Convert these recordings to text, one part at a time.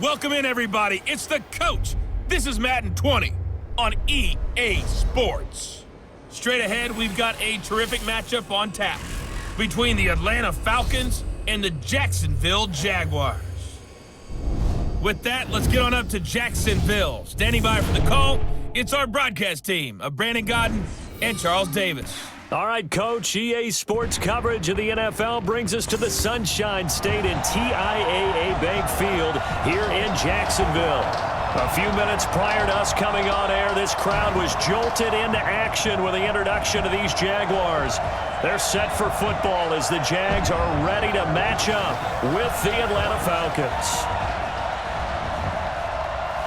Welcome in, everybody. It's the coach. This is Madden 20 on EA Sports. Straight ahead, we've got a terrific matchup on tap between the Atlanta Falcons and the Jacksonville Jaguars. With that, let's get on up to Jacksonville. Standing by for the call, it's our broadcast team of Brandon Godden and Charles Davis. All right, Coach, EA Sports coverage of the NFL brings us to the Sunshine State in TIAA Bank Field here in Jacksonville. A few minutes prior to us coming on air, this crowd was jolted into action with the introduction of these Jaguars. They're set for football as the Jags are ready to match up with the Atlanta Falcons.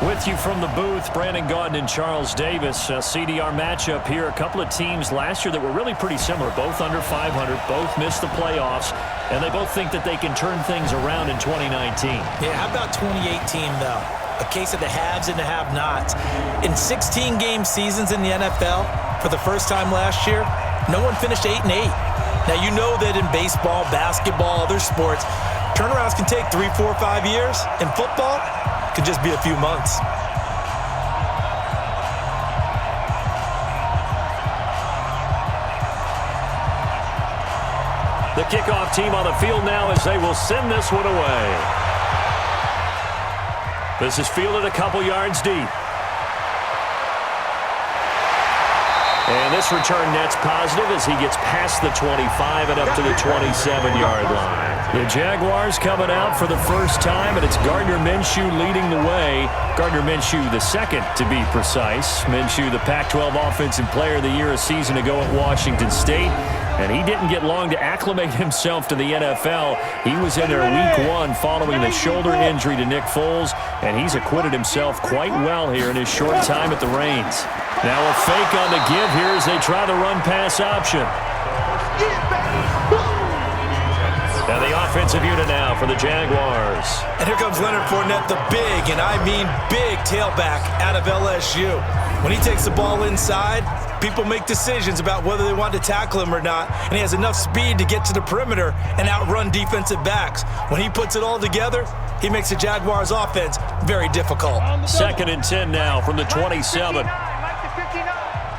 With you from the booth, Brandon Godden and Charles Davis. CDR matchup here. A couple of teams last year that were really pretty similar. Both under 500, both missed the playoffs, and they both think that they can turn things around in 2019. Yeah, how about 2018, though? A case of the haves and the have-nots. In 16-game seasons in the NFL, for the first time last year, no one finished 8-8. Now, you know that in baseball, basketball, other sports, turnarounds can take 3, 4, 5 years. In football, it could just be a few months. The kickoff team on the field now as they will send this one away. This is fielded a couple yards deep. And this return net's positive as he gets past the 25 and up to the 27-yard line. The Jaguars coming out for the first time, and it's Gardner Minshew leading the way. Gardner Minshew the second, to be precise. Minshew, the Pac-12 Offensive Player of the Year a season ago at Washington State. And he didn't get long to acclimate himself to the NFL. He was in there week 1 following the shoulder injury to Nick Foles, and he's acquitted himself quite well here in his short time at the reins. Now a fake on the give here as they try the run-pass option. Now the offensive unit now for the Jaguars. And here comes Leonard Fournette, the big, and I mean big, tailback out of LSU. When he takes the ball inside, people make decisions about whether they want to tackle him or not, and he has enough speed to get to the perimeter and outrun defensive backs. When he puts it all together, he makes the Jaguars' offense very difficult. 2nd and 10 now from the 27.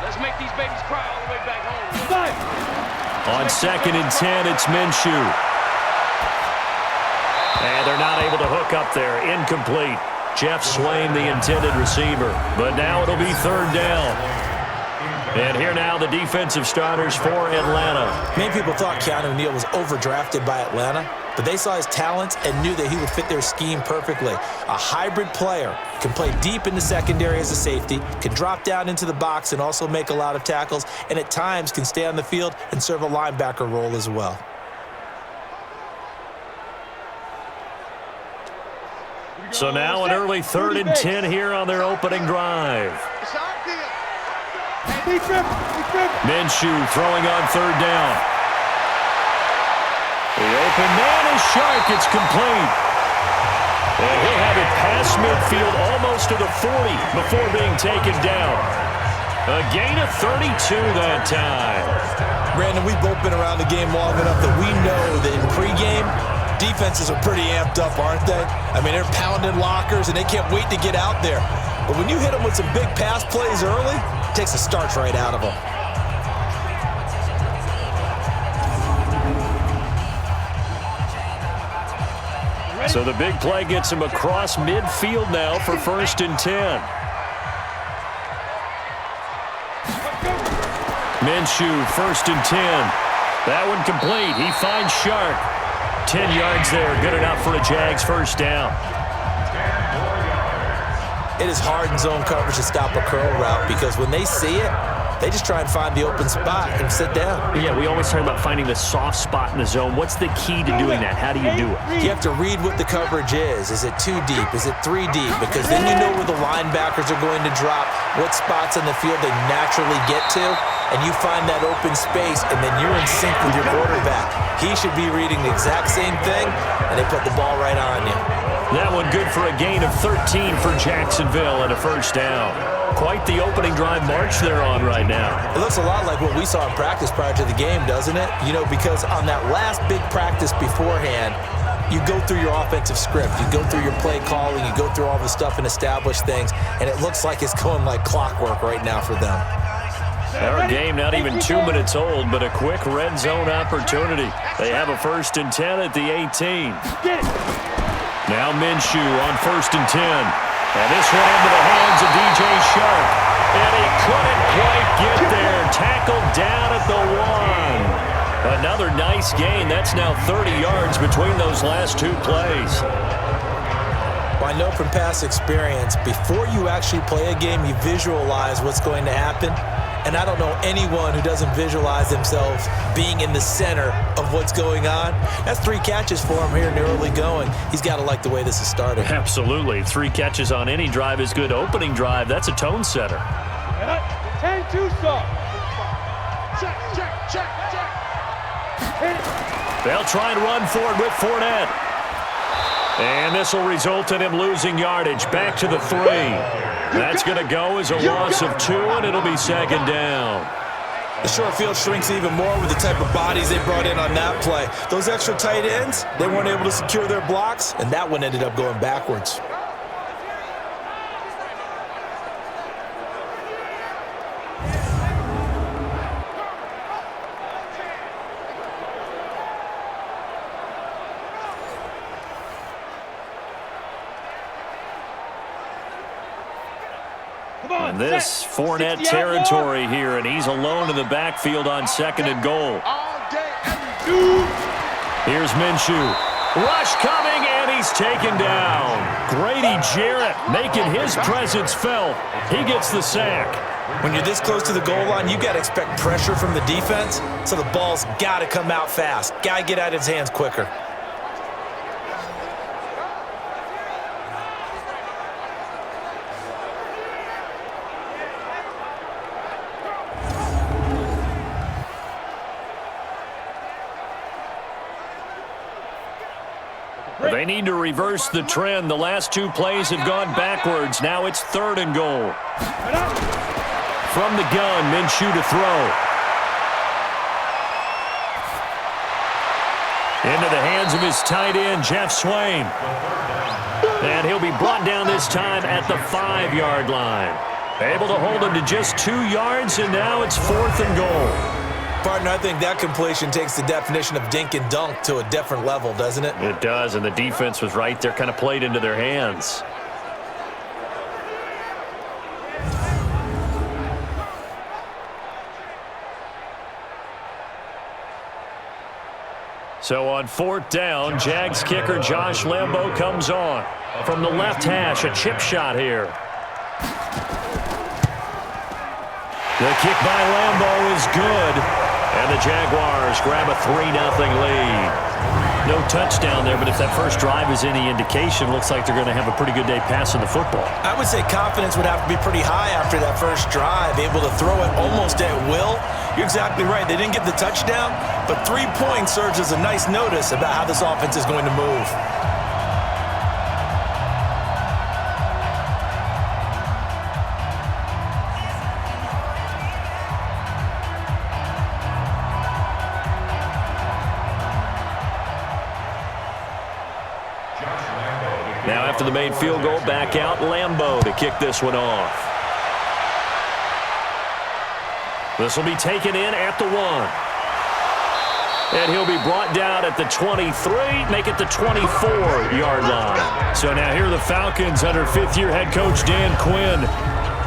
Let's make these babies cry all the way back home. On 2nd and 10, it's Minshew. And they're not able to hook up there. Incomplete. Jeff Swain, the intended receiver. But now it'll be 3rd down. And here now the defensive starters for Atlanta. Many people thought Keanu Neal was overdrafted by Atlanta, but they saw his talents and knew that he would fit their scheme perfectly. A hybrid player, can play deep in the secondary as a safety, can drop down into the box and also make a lot of tackles, and at times can stay on the field and serve a linebacker role as well. So now an early 3rd and 10 here on their opening drive. Minshew throwing on 3rd down. The open man is Shark. It's complete. And he'll have it past midfield almost to the 40 before being taken down. A gain of 32 that time. Brandon, we've both been around the game long enough that we know that in pregame, defenses are pretty amped up, aren't they? I mean, they're pounding lockers, and they can't wait to get out there. But when you hit them with some big pass plays early, it takes the starch right out of them. So the big play gets him across midfield now for 1st and 10. Minshew, 1st and 10. That one complete. He finds Shark. 10 yards there. Good enough for a Jags 1st down. It is hard in zone coverage to stop a curl route because when they see it, they just try and find the open spot and sit down. Yeah, we always talk about finding the soft spot in the zone. What's the key to doing that? How do you do it? You have to read what the coverage is. Is it 2 deep? Is it 3 deep? Because then you know where the linebackers are going to drop, what spots on the field they naturally get to, and you find that open space, and then you're in sync with your quarterback. He should be reading the exact same thing, and they put the ball right on you. That one good for a gain of 13 for Jacksonville and a 1st down. Quite the opening drive march they're on right now. It looks a lot like what we saw in practice prior to the game, doesn't it? You know, because on that last big practice beforehand, you go through your offensive script. You go through your play calling. You go through all the stuff and establish things, and it looks like it's going like clockwork right now for them. Our game not even 2 minutes old, but a quick red zone opportunity. They have a 1st and 10 at the 18. Now Minshew on 1st and 10. And this one into the hands of DJ Shark. And he couldn't quite get there. Tackled down at the 1. Another nice gain. That's now 30 yards between those last 2 plays. Well, I know from past experience, before you actually play a game, you visualize what's going to happen. And I don't know anyone who doesn't visualize themselves being in the center of what's going on. That's 3 catches for him here in the early going. He's got to like the way this is starting. Absolutely. 3 catches on any drive is good. Opening drive, that's a tone setter. 10-2 stop. Check, check, check, check. They'll try and run for it with Fournette. And this will result in him losing yardage. Back to the 3. That's going to go as a loss of 2, and it'll be 2nd down. The short field shrinks even more with the type of bodies they brought in on that play. Those extra tight ends, they weren't able to secure their blocks, and that one ended up going backwards. And this Fournette territory here, and he's alone in the backfield on 2nd and goal. Here's Minshew. Rush coming, and he's taken down. Grady Jarrett making his presence felt. He gets the sack. When you're this close to the goal line, you got to expect pressure from the defense, so the ball's got to come out fast. Got to get out of his hands quicker. They need to reverse the trend. The last 2 plays have gone backwards. Now it's 3rd and goal. From the gun, Minshew to throw. Into the hands of his tight end, Jeff Swain. And he'll be brought down this time at the 5-yard line. Able to hold him to just 2 yards, and now it's 4th and goal. Partner, I think that completion takes the definition of dink and dunk to a different level, doesn't it? It does, and the defense was right there, kind of played into their hands. So on 4th down, Jags kicker Josh Lambo comes on. From the left hash, a chip shot here. The kick by Lambo is good. And the Jaguars grab a 3-0 lead. No touchdown there, but if that first drive is any indication, looks like they're going to have a pretty good day passing the football. I would say confidence would have to be pretty high after that first drive, able to throw it almost at will. You're exactly right. They didn't get the touchdown, but 3 points serves as a nice notice about how this offense is going to move. Now after the made field goal, back out Lambo to kick this one off. This will be taken in at the 1. And he'll be brought down at the 23, make it the 24-yard line. So now here are the Falcons under 5th-year head coach Dan Quinn.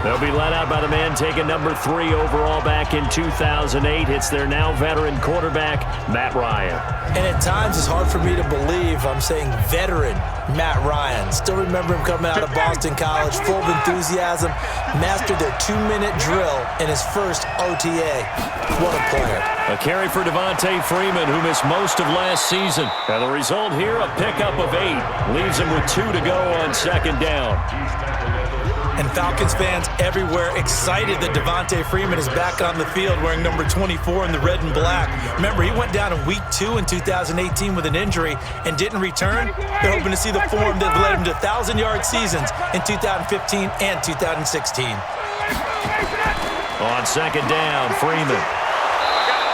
They'll be led out by the man taking number 3 overall back in 2008. It's their now veteran quarterback, Matt Ryan. And at times it's hard for me to believe I'm saying veteran Matt Ryan. Still remember him coming out of Boston College, full of enthusiasm, mastered their 2-minute drill in his first OTA. What a player. A carry for Devontae Freeman, who missed most of last season. And the result here, a pickup of 8. Leaves him with 2 to go on 2nd down. And Falcons fans everywhere excited that Devontae Freeman is back on the field wearing number 24 in the red and black. Remember, he went down in week 2 in 2018 with an injury and didn't return. They're hoping to see the form that led him to 1,000-yard seasons in 2015 and 2016. On 2nd down, Freeman.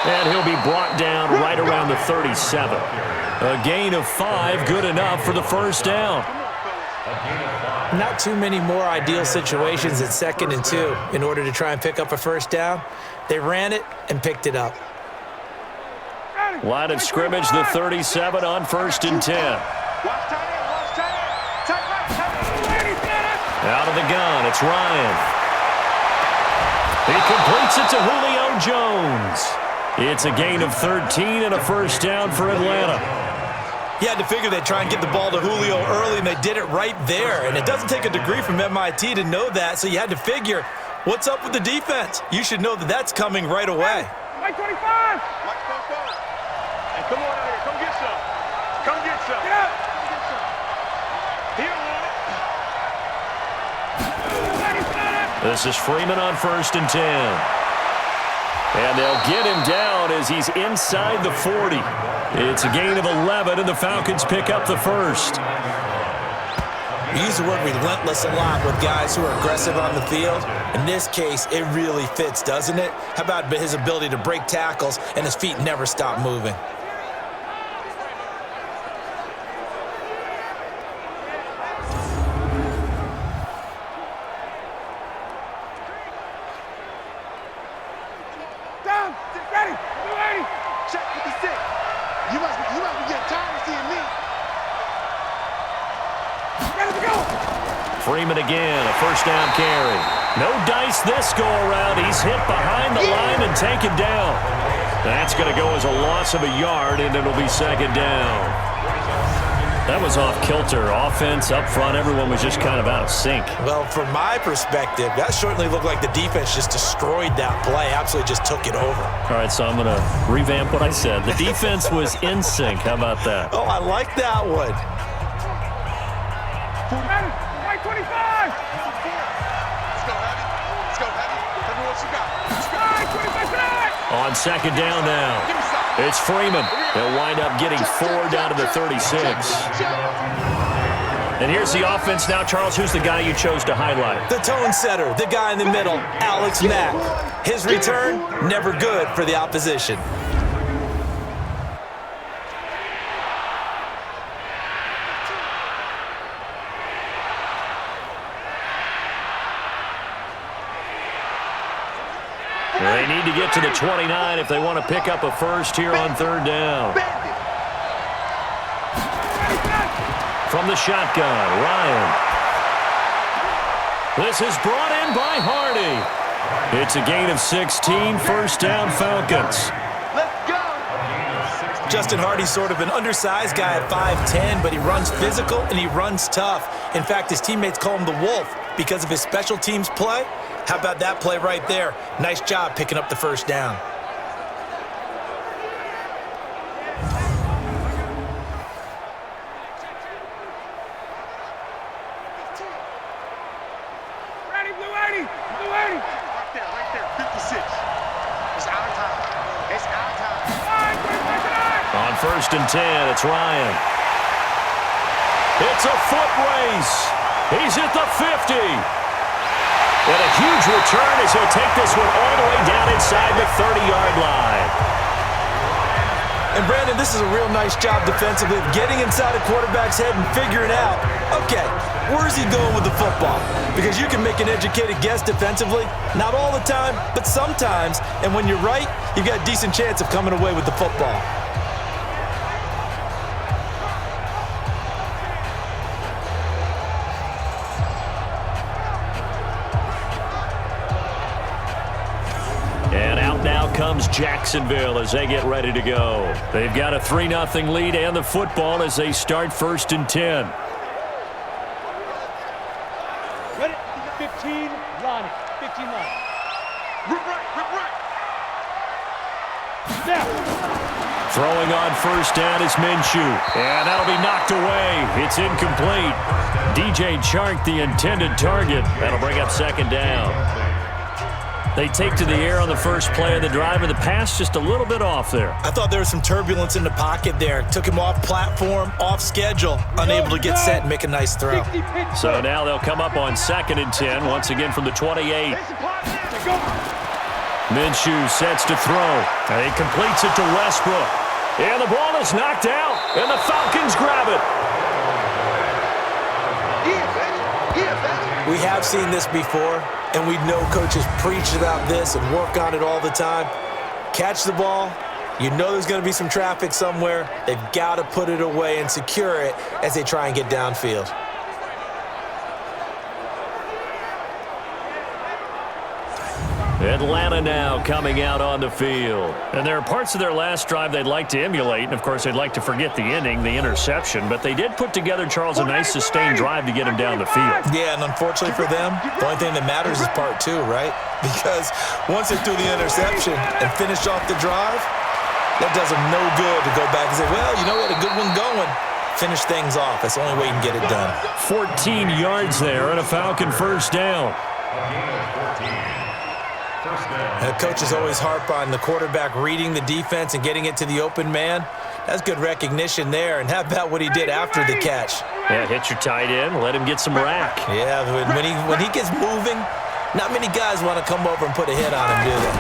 And he'll be brought down right around the 37. A gain of 5, good enough for the first down. Not too many more ideal situations at 2nd and 2 in order to try and pick up a first down. They ran it and picked it up. Line of scrimmage, the 37 on 1st and 10. Out of the gun, it's Ryan. He completes it to Julio Jones. It's a gain of 13 and a first down for Atlanta. You had to figure they'd try and get the ball to Julio early, and they did it right there. And it doesn't take a degree from MIT to know that, so you had to figure, what's up with the defense? You should know that that's coming right away. Mike 25! Hey, come on out here. Come get some. Come get some. Get up. Here, one. This is Freeman on 1st and 10. And they'll get him down as he's inside the 40. It's a gain of 11, and the Falcons pick up the first. We use the word relentless a lot with guys who are aggressive on the field. In this case, it really fits, doesn't it? How about his ability to break tackles and his feet never stop moving? Freeman again, a first down carry. No dice this go-around. He's hit behind the line and taken down. That's going to go as a loss of a yard, and it'll be 2nd down. That was off kilter. Offense up front, everyone was just kind of out of sync. Well, from my perspective, that certainly looked like the defense just destroyed that play, absolutely just took it over. All right, so I'm going to revamp what I said. The defense was in sync. How about that? Oh, I like that one. 25! Let's go, Heavy. Let's go, Heavy. Tell me what you got. On 2nd down now, it's Freeman. They'll wind up getting 4 down to the 36. And here's the offense now. Charles, who's the guy you chose to highlight? The tone setter, the guy in the middle, Alex Mack. His return, never good for the opposition. They need to get to the 29 if they want to pick up a first here on 3rd down. From the shotgun, Ryan. This is brought in by Hardy. It's a gain of 16, first down Falcons. Let's go. Justin Hardy's sort of an undersized guy at 5'10", but he runs physical and he runs tough. In fact, his teammates call him the Wolf because of his special teams play. How about that play right there? Nice job picking up the first down. Ready, blue 80. Blue 80. Right there. 56. It's our time. It's our time. On 1st and 10, it's Ryan. It's a foot race. He's at the 50. And a huge return as he'll take this one all the way down inside the 30-yard line. And, Brandon, this is a real nice job defensively of getting inside a quarterback's head and figuring out, okay, where's he going with the football? Because you can make an educated guess defensively, not all the time, but sometimes. And when you're right, you've got a decent chance of coming away with the football. And out now comes Jacksonville as they get ready to go. They've got a 3-0 lead and the football as they start 1st and 10. Ready? 15, line. 15 line. Rip right. Now. Throwing on 1st down is Minshew. And that'll be knocked away. It's incomplete. DJ Chark, the intended target. That'll bring up 2nd down. They take to the air on the first play of the drive, and the pass just a little bit off there. I thought there was some turbulence in the pocket there. Took him off platform, off schedule, unable to get set and make a nice throw. So now they'll come up on 2nd and 10, once again from the 28. Minshew sets to throw. He completes it to Westbrook. And the ball is knocked out, and the Falcons grab it. We have seen this before, and we know coaches preach about this and work on it all the time. Catch the ball. You know there's going to be some traffic somewhere. They've got to put it away and secure it as they try and get downfield. Atlanta now coming out on the field. And there are parts of their last drive they'd like to emulate, and of course they'd like to forget the inning, the interception, but they did put together, Charles, a nice sustained drive to get him down the field. Yeah, and unfortunately for them, the only thing that matters is part two, right? Because once they threw the interception and finished off the drive, that does them no good to go back and say, well, you know what, a good one going. Finish things off. That's the only way you can get it done. 14 yards there and a Falcon first down. And the coaches always harp on the quarterback reading the defense and getting it to the open man. That's good recognition there. And how about what he did after the catch? Yeah, hit your tight end, let him get some rack. Yeah, when he gets moving, not many guys want to come over and put a hit on him, do they?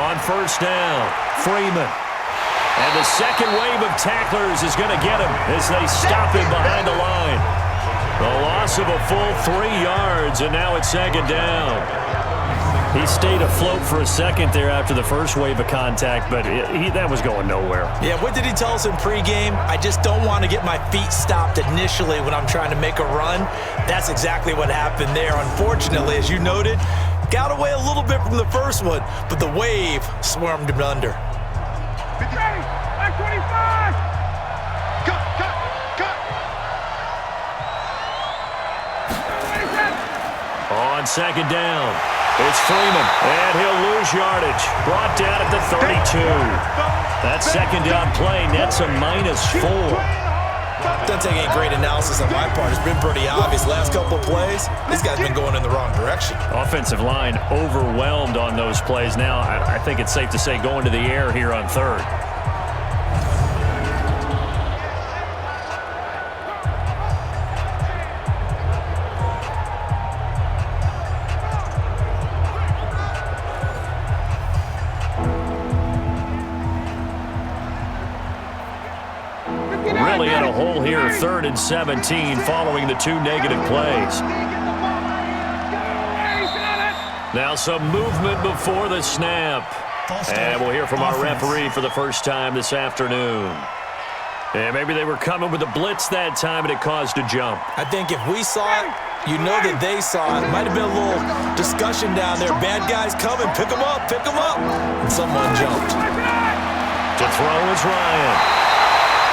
On first down, Freeman. And the second wave of tacklers is going to get him as they stop him behind the line. The loss of a full 3 yards, and now it's second down. He stayed afloat for a second there after the first wave of contact, but that was going nowhere. Yeah, what did he tell us in pregame? I just don't want to get my feet stopped initially when I'm trying to make a run. That's exactly what happened there. Unfortunately, as you noted, got away a little bit from the first one, but the wave swarmed him under. 50, back 25! Cut! On second down, it's Freeman, and he'll lose yardage. Brought down at the 32. That second down play nets a -4. Doesn't take any great analysis on my part. It's been pretty obvious. Last couple of plays, this guy's been going in the wrong direction. Offensive line overwhelmed on those plays. Now, I think it's safe to say going to the air here on third. Really in a hole here, 3rd and 17, following the 2 negative plays. Now some movement before the snap. And we'll hear from our referee for the first time this afternoon. And maybe they were coming with a blitz that time and it caused a jump. I think if we saw it, you know that they saw it. Might have been a little discussion down there. Bad guys coming, pick them up. And someone jumped. To throw is Ryan.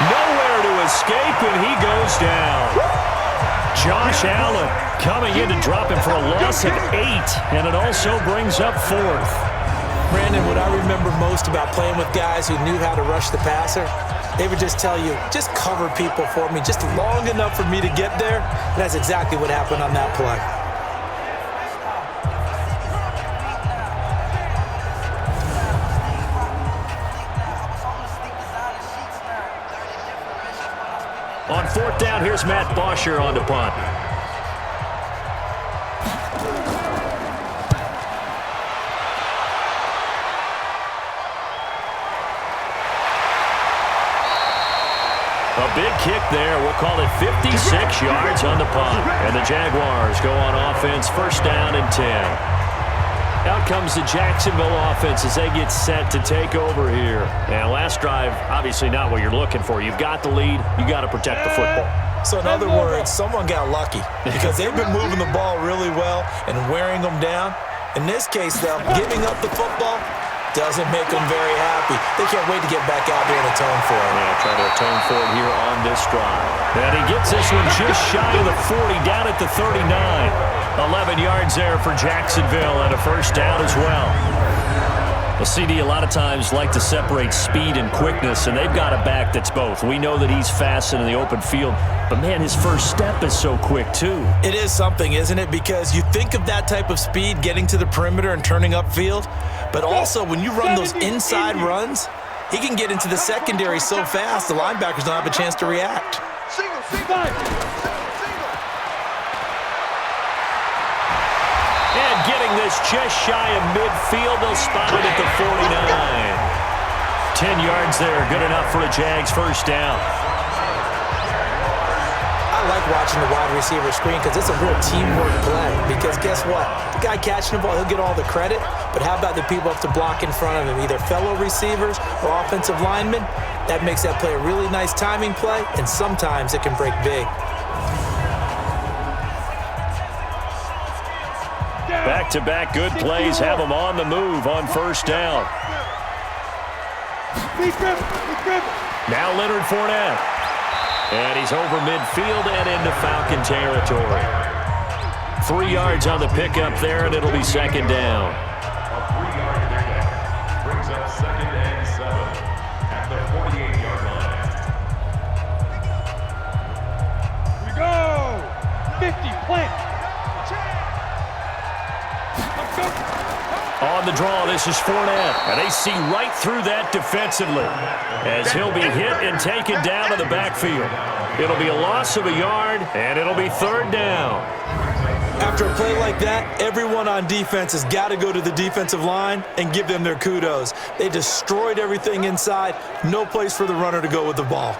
Nowhere to escape, and he goes down. Josh Allen coming in to drop him for a loss of 8, and it also brings up 4th. Brandon, what I remember most about playing with guys who knew how to rush the passer, they would just tell you, just cover people for me, just long enough for me to get there. And that's exactly what happened on that play. On 4th down, here's Matt Bosher on the punt. A big kick there. We'll call it 56 yards on the punt. And the Jaguars go on offense, 1st down and 10. Out comes the Jacksonville offense as they get set to take over here. And last drive, obviously not what you're looking for. You've got the lead. You got to protect the football. So in other words, someone got lucky because they've been moving the ball really well and wearing them down. In this case, though, giving up the football doesn't make them very happy. They can't wait to get back out there and atone for it. Yeah, trying to atone for it here on this drive. And he gets this one just shy of the 40, down at the 39. 11 yards there for Jacksonville and a 1st down as well. Well, CD, a lot of times like to separate speed and quickness, and they've got a back that's both. We know that he's fast in the open field, but, man, his first step is so quick, too. It is something, isn't it? Because you think of that type of speed getting to the perimeter and turning upfield, but also when you run those inside runs, he can get into the secondary so fast the linebackers don't have a chance to react. And getting this just shy of midfield. They'll spot it at the 49. 10 yards there, good enough for a Jags first down. I like watching the wide receiver screen because it's a real teamwork play. Because guess what? The guy catching the ball, he'll get all the credit. But how about the people up to block in front of him, either fellow receivers or offensive linemen? That makes that play a really nice timing play, and sometimes it can break big. Back-to-back good plays have them on the move on first down. Now Leonard Fournette. And he's over midfield and into Falcon territory. 3 yards on the pickup there, and it'll be second down. A 3-yard pickup brings up 2nd and 7 at the 48-yard line. Here we go. 50, plant. On the draw, this is Fournette. And they see right through that defensively as he'll be hit and taken down to the backfield. It'll be a loss of a yard, and it'll be third down. After a play like that, everyone on defense has got to go to the defensive line and give them their kudos. They destroyed everything inside. No place for the runner to go with the ball.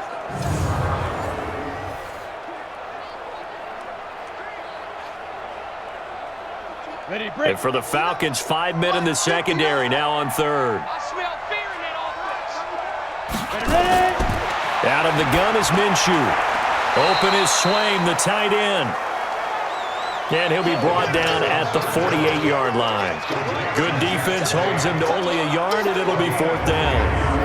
And for the Falcons, 5 men in the secondary, now on third. I smell fear in that offense. Out of the gun is Minshew. Open is Swaim, the tight end. And he'll be brought down at the 48-yard line. Good defense holds him to only a yard, and it'll be fourth down.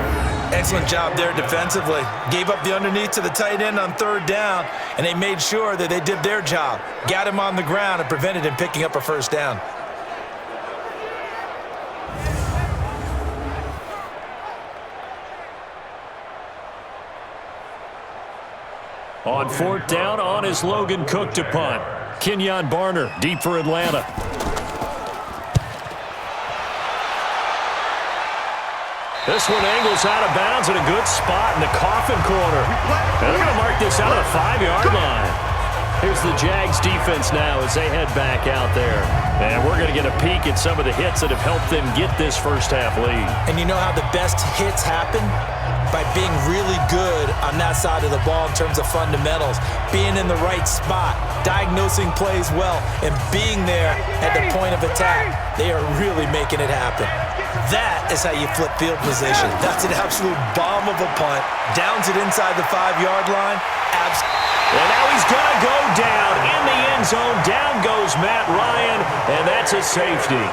Excellent job there defensively. Gave up the underneath to the tight end on third down, and they made sure that they did their job. Got him on the ground and prevented him picking up a first down. On fourth down, on is Logan Cook to punt. Kenyon Barner, deep for Atlanta. This one angles out of bounds in a good spot in the coffin corner. And they're going to mark this out of the 5-yard line. Here's the Jags defense now as they head back out there. And we're going to get a peek at some of the hits that have helped them get this first half lead. And you know how the best hits happen? By being really good on that side of the ball in terms of fundamentals, being in the right spot, diagnosing plays well, and being there at the point of attack. They are really making it happen. That is how you flip field position. That's an absolute bomb of a punt. Downs it inside the 5-yard line. And now he's going to go down in the end zone. Down goes Matt Ryan, and that's a safety.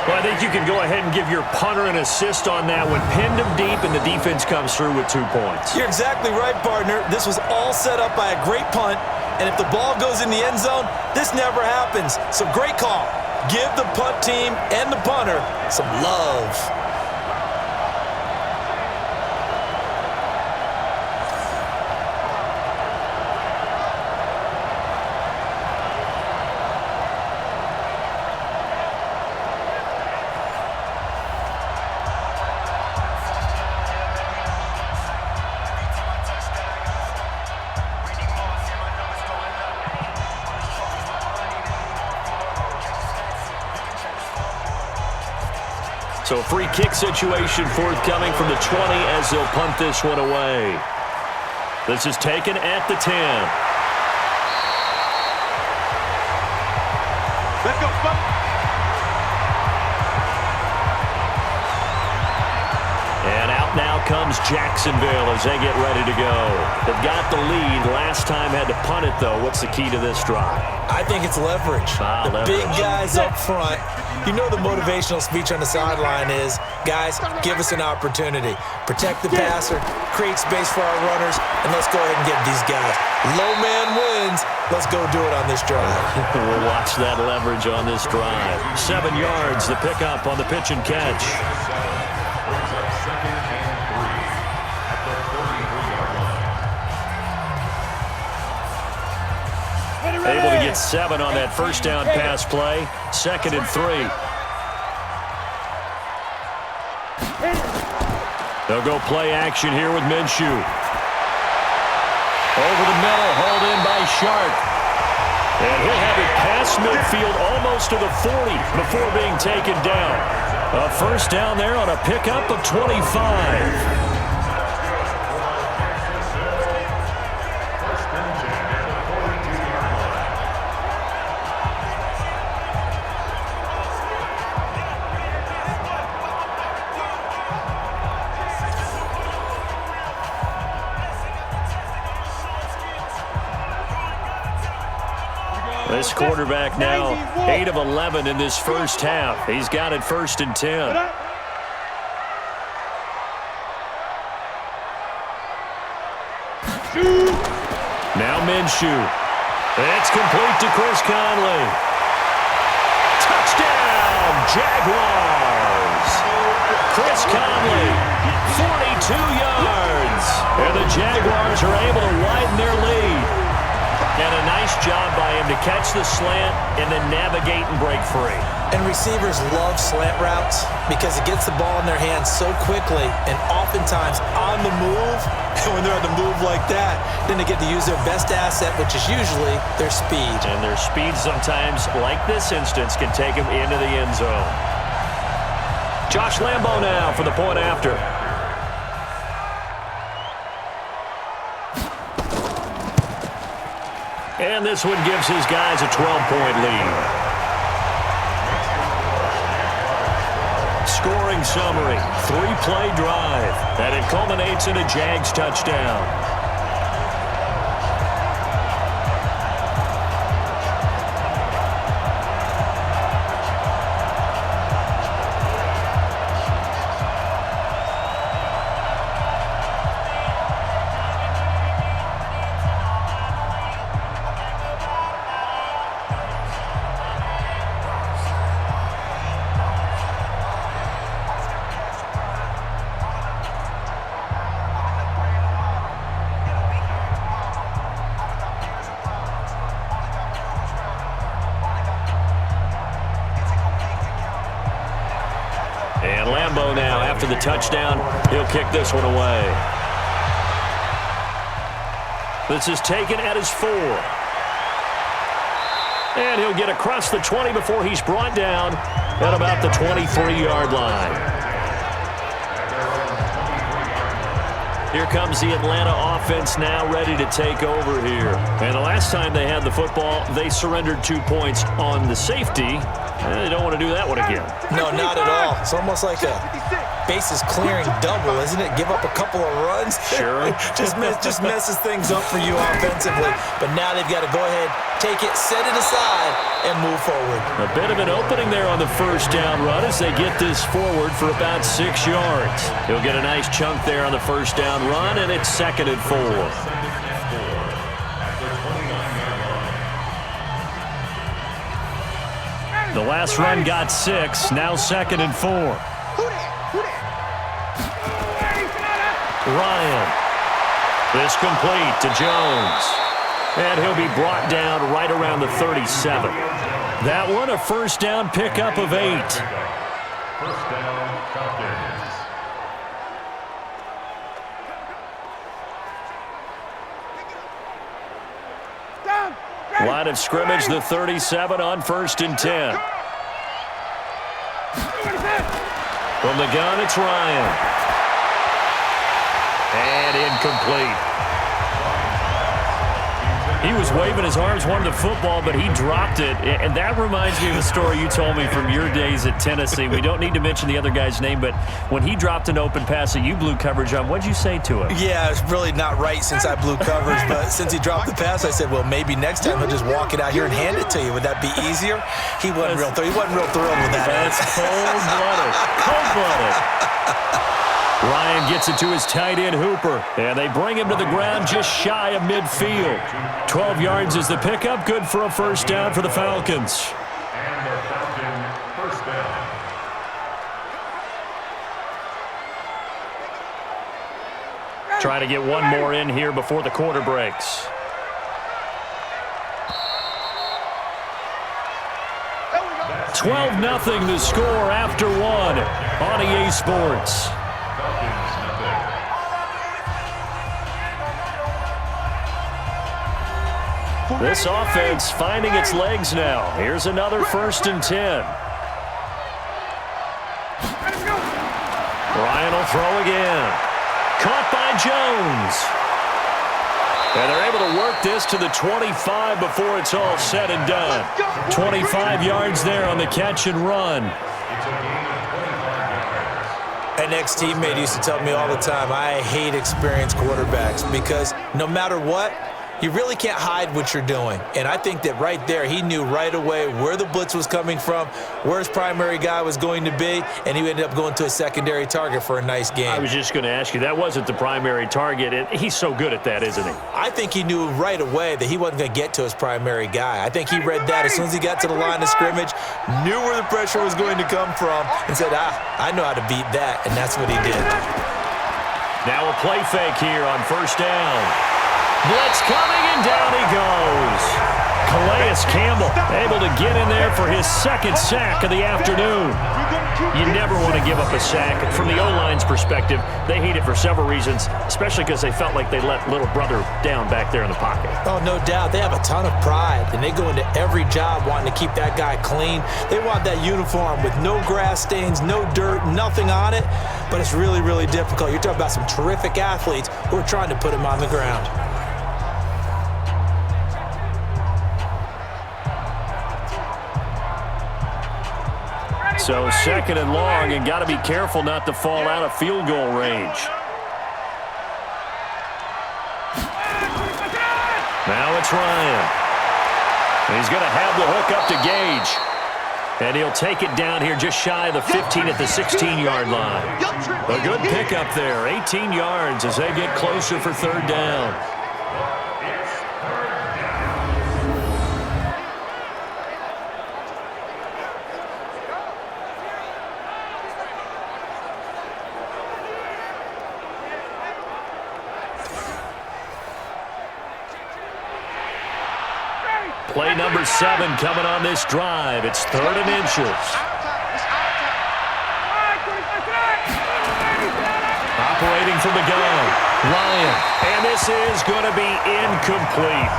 Well, I think you can go ahead and give your punter an assist on that one. Pinned him deep, and the defense comes through with 2 points. You're exactly right, partner. This was all set up by a great punt, and if the ball goes in the end zone, this never happens. So great call. Give the punt team and the punter some love. So free kick situation forthcoming from the 20 as they'll punt this one away. This is taken at the 10. Let's go, Buck. And out now comes Jacksonville as they get ready to go. They've got the lead. Last time had to punt it, though. What's the key to this drive? I think it's leverage. The big guys up front. You know the motivational speech on the sideline is, guys, give us an opportunity. Protect the passer, create space for our runners, and let's go ahead and get these guys. Low man wins. Let's go do it on this drive. We'll watch that leverage on this drive. 7 yards, the pickup on the pitch and catch. Brings up 2nd and 3 at the 43-yard line. Able to get 7 on that first down pass play. 2nd and 3. They'll go play action here with Minshew. Over the middle, hauled in by Sharp. And he'll have it pass across midfield almost to the 40 before being taken down. A first down there on a pickup of 25. This quarterback now 8 of 11 in this first half. He's got it 1st and 10. Now Minshew. It's complete to Chris Conley. Touchdown, Jaguars. Chris Conley, 42 yards. And the Jaguars are able to widen their lead. And a nice job by him to catch the slant and then navigate and break free. And receivers love slant routes because it gets the ball in their hands so quickly and oftentimes on the move. And when they're on the move like that, then they get to use their best asset, which is usually their speed. And their speed sometimes, like this instance, can take them into the end zone. Josh Lambo now for the point after. And this one gives his guys a 12-point lead. Scoring summary, 3-play drive, and it culminates in a Jags touchdown. And Lambo now, after the touchdown, he'll kick this one away. This is taken at his 4. And he'll get across the 20 before he's brought down at about the 23-yard line. Here comes the Atlanta offense now ready to take over here. And the last time they had the football, they surrendered 2 points on the safety. And they don't want to do that one again. No, not at all. It's almost like a bases clearing double, isn't it? Give up a couple of runs. Sure. just messes things up for you offensively. But now they've got to go ahead, take it, set it aside, and move forward. A bit of an opening there on the first down run as they get this forward for about 6 yards. He'll get a nice chunk there on the first down run, and it's 2nd and 4. The last run got 6, now 2nd and 4. Ryan. This complete to Jones. And he'll be brought down right around the 37. That one a first down pickup of 8. First down, Falcons. Line of scrimmage, the 37 on 1st and 10. From the gun, it's Ryan. And incomplete. He was waving his arms, wanted the football, but he dropped it. And that reminds me of a story you told me from your days at Tennessee. We don't need to mention the other guy's name, but when he dropped an open pass that you blew coverage on, what'd you say to him? Yeah, it's really not right since I blew coverage, but since he dropped the pass, I said, well, maybe next time he'll just walk it out here and hand it to you. Would that be easier? He wasn't real thrilled with that. That's cold-blooded. Cold-blooded. Ryan gets it to his tight end, Hooper, and they bring him to the ground just shy of midfield. 12 yards is the pickup, good for a first down for the Falcons. And the Falcon first down. Try to get one more in here before the quarter breaks. There we go. 12-0 the score after 1 on EA Sports. Falcons nothing. This offense finding its legs now. Here's another 1st and 10. Ryan will throw again. Caught by Jones. And they're able to work this to the 25 before it's all said and done. 25 yards there on the catch and run. An ex-teammate used to tell me all the time, I hate experienced quarterbacks because no matter what, you really can't hide what you're doing. And I think that right there, he knew right away where the blitz was coming from, where his primary guy was going to be, and he ended up going to a secondary target for a nice game. I was just going to ask you, that wasn't the primary target. He's so good at that, isn't he? I think he knew right away that he wasn't going to get to his primary guy. I think he read that as soon as he got to the line of scrimmage, knew where the pressure was going to come from, and said, I know how to beat that, and that's what he did. Now a play fake here on 1st down. Blitz coming, and down he goes. Calais Campbell able to get in there for his 2nd sack of the afternoon. You never want to give up a sack. From the O-line's perspective, they hate it for several reasons, especially because they felt like they let little brother down back there in the pocket. Oh, no doubt. They have a ton of pride, and they go into every job wanting to keep that guy clean. They want that uniform with no grass stains, no dirt, nothing on it, but it's really, really difficult. You're talking about some terrific athletes who are trying to put him on the ground. So 2nd and long, and got to be careful not to fall out of field goal range. Now it's Ryan. He's going to have the hook up to Gage. And he'll take it down here just shy of the 15 at the 16-yard line. A good pickup there, 18 yards as they get closer for 3rd down. Play number 7 coming on this drive. It's 3rd and inches. Operating from the gun, Ryan. And this is going to be incomplete.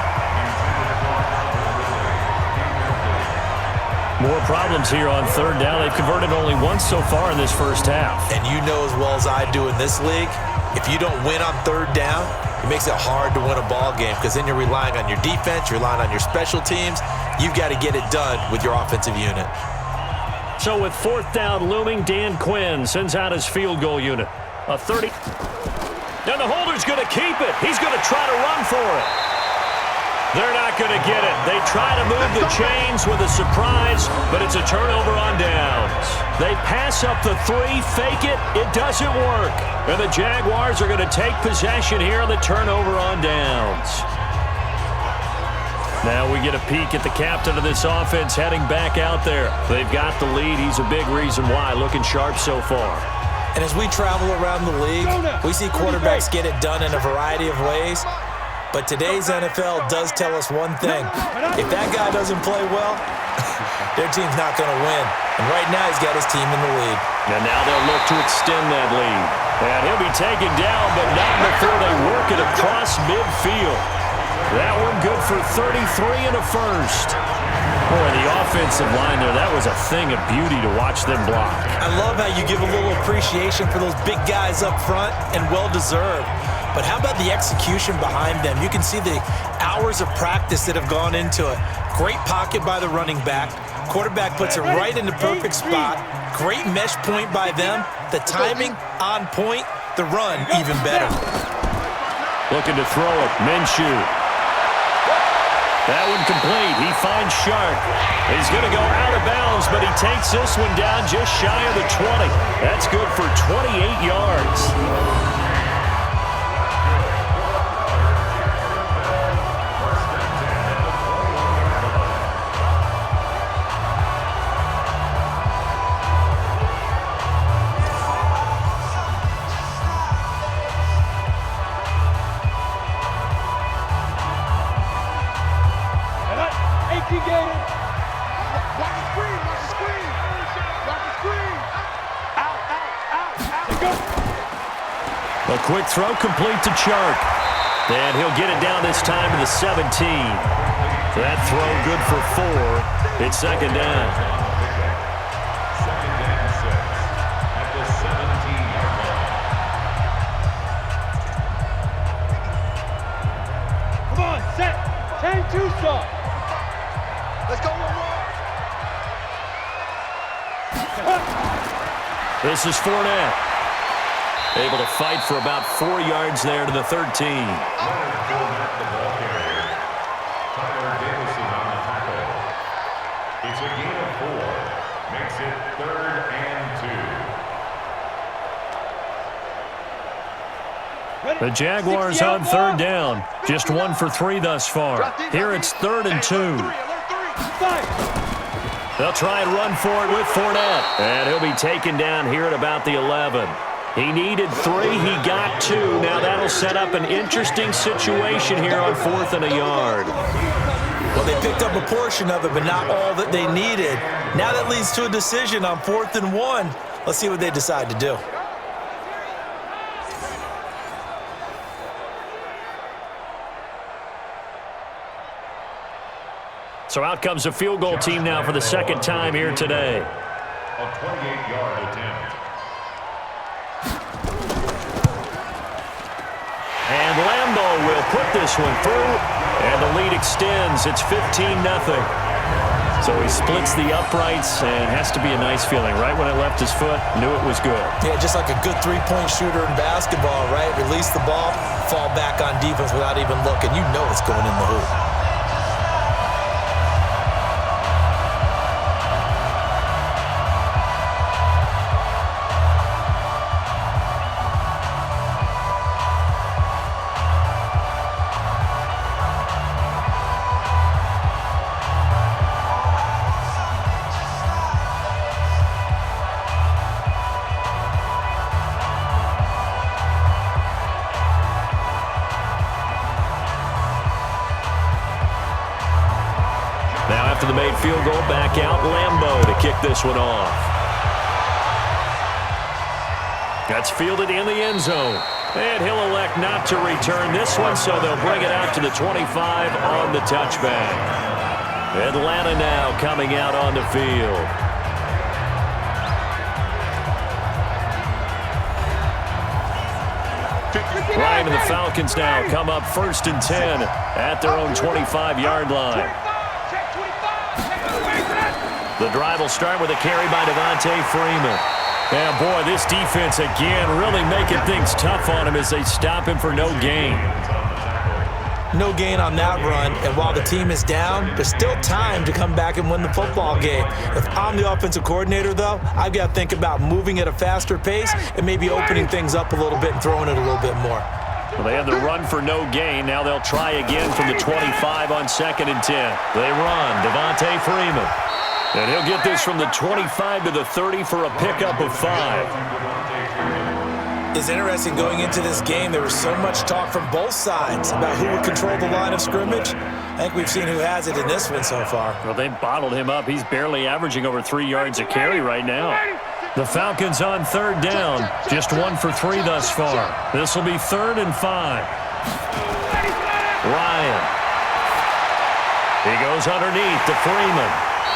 More problems here on 3rd down. They've converted only once so far in this 1st half. And you know as well as I do in this league, if you don't win on 3rd down, it makes it hard to win a ball game because then you're relying on your defense, you're relying on your special teams. You've got to get it done with your offensive unit. So with 4th down looming, Dan Quinn sends out his field goal unit. A 30. And the holder's going to keep it. He's going to try to run for it. They're not going to get it. They try to move the chains with a surprise, but it's a turnover on downs. They pass up the 3, fake it. It doesn't work. And the Jaguars are going to take possession here on the turnover on downs. Now we get a peek at the captain of this offense heading back out there. They've got the lead. He's a big reason why. Looking sharp so far. And as we travel around the league, we see quarterbacks get it done in a variety of ways. But today's NFL does tell us one thing. If that guy doesn't play well, their team's not going to win. And right now he's got his team in the lead. And now they'll look to extend that lead. And he'll be taken down, but not before they work it across midfield. That one good for 33 and a 1st. Boy, the offensive line there, that was a thing of beauty to watch them block. I love how you give a little appreciation for those big guys up front, and well-deserved. But how about the execution behind them? You can see the hours of practice that have gone into it. Great pocket by the running back. Quarterback puts it right in the perfect spot. Great mesh point by them. The timing on point. The run even better. Looking to throw it. Minshew. That one complete. He finds Sharp. He's going to go out of bounds, but he takes this one down just shy of the 20. That's good for 28 yards. A quick throw complete to Chark. And he'll get it down this time to the 17. That throw good for 4. It's second down. Second and 6 at the 17-yard line. Come on, set. 10-2 stop. Let's go, This is Fournette. Able to fight for about 4 yards there to the 13. Leonard Fournette, the ball carrier. Tyler Davison on the tackle. It's a gain of 4. Makes it 3rd and 2. The Jaguars on 3rd down. Just 1 for 3 thus far. Here it's 3rd and 2. They'll try and run for it with Fournette. And he'll be taken down here at about the 11. He needed 3. He got 2. Now that'll set up an interesting situation here on 4th and a yard. Well, they picked up a portion of it, but not all that they needed. Now that leads to a decision on 4th and 1. Let's see what they decide to do. So out comes a field goal team now for the second time here today. A 28-yard attempt. And Lambo will put this one through, and the lead extends. It's 15-0. So he splits the uprights, and has to be a nice feeling. Right when it left his foot, knew it was good. Yeah, just like a good three-point shooter in basketball, right? Release the ball, fall back on defense without even looking. You know it's going in the hoop. Now after the made field goal, back out Lambo to kick this one off. That's fielded in the end zone. And he'll elect not to return this one, so they'll bring it out to the 25 on the touchback. Atlanta now coming out on the field. Ryan and the Falcons now come up 1st and 10 at their own 25-yard line. The drive will start with a carry by Devontae Freeman. And boy, this defense again really making things tough on him as they stop him for no gain. No gain on that run, and while the team is down, there's still time to come back and win the football game. If I'm the offensive coordinator, though, I've got to think about moving at a faster pace and maybe opening things up a little bit and throwing it a little bit more. Well, they had the run for no gain. Now they'll try again from the 25 on 2nd and 10. They run. Devontae Freeman. And he'll get this from the 25 to the 30 for a pickup of 5. It's interesting going into this game. There was so much talk from both sides about who would control the line of scrimmage. I think we've seen who has it in this one so far. Well, they bottled him up. He's barely averaging over 3 yards a carry right now. The Falcons on 3rd down. Just 1 for 3 thus far. This will be 3rd and 5. Ryan. He goes underneath to Freeman.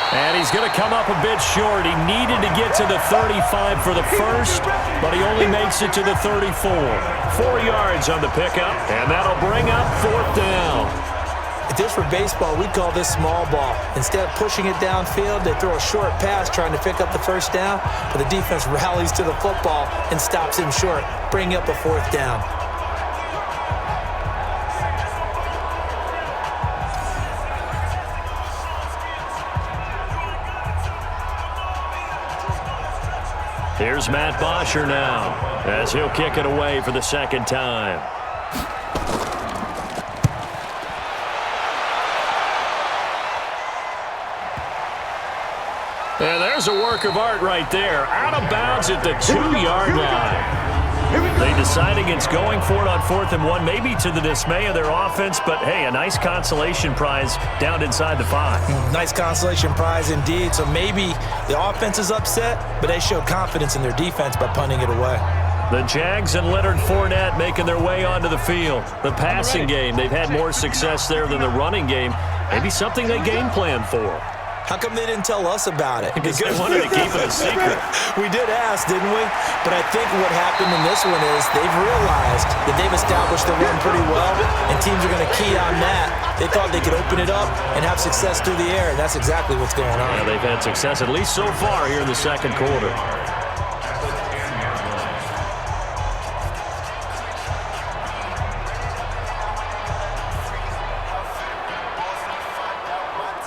And he's going to come up a bit short. He needed to get to the 35 for the first, but he only makes it to the 34. 4 yards on the pickup, and that'll bring up 4th down. If this were baseball, we'd call this small ball. Instead of pushing it downfield, they throw a short pass trying to pick up the 1st down, but the defense rallies to the football and stops him short, bringing up a 4th down. Here's Matt Bosher now, as he'll kick it away for the 2nd time. And there's a work of art right there. Out of bounds at the 2-yard line. They decide against going for it on 4th and 1, maybe to the dismay of their offense, but hey, a nice consolation prize down inside the 5. Nice consolation prize indeed. So maybe the offense is upset, but they showed confidence in their defense by punting it away. The Jags and Leonard Fournette making their way onto the field. The passing game, they've had more success there than the running game. Maybe something they game plan for. How come they didn't tell us about it? Because they wanted to keep it a secret. We did ask, didn't we? But I think what happened in this one is they've realized that they've established the run pretty well, and teams are going to key on that. They thought they could open it up and have success through the air, and that's exactly what's going on. Yeah, they've had success, at least so far, here in the second quarter.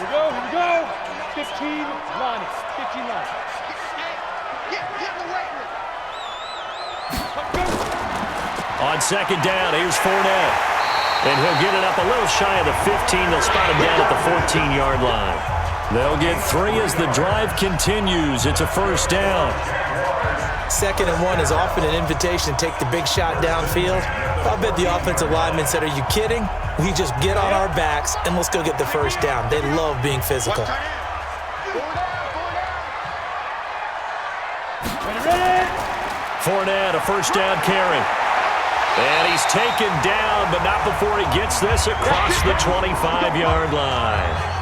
Here we go. 15 line. 15 line. On second down, here's Fournette. And he'll get it up a little shy of the 15. They'll spot him down at the 14-yard line. They'll get 3 as the drive continues. It's a first down. 2nd and 1 is often an invitation to take the big shot downfield. I bet the offensive lineman said, are you kidding? We just get on our backs and let's go get the first down. They love being physical. Fournette, a first down carry. And he's taken down, but not before he gets this across the 25-yard line.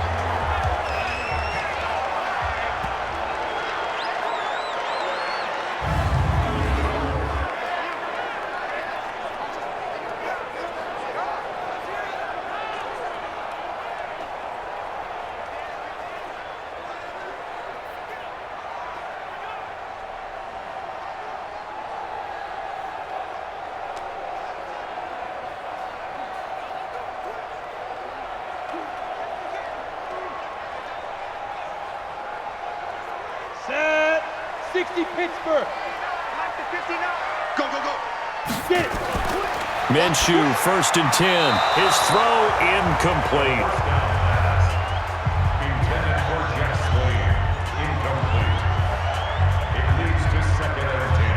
Set. 60 Pittsburgh. Go, go, go. Get it. Minshew, 1st and 10. His throw incomplete. Intended for Jeff Swain. Incomplete. It leads to 2nd and 10.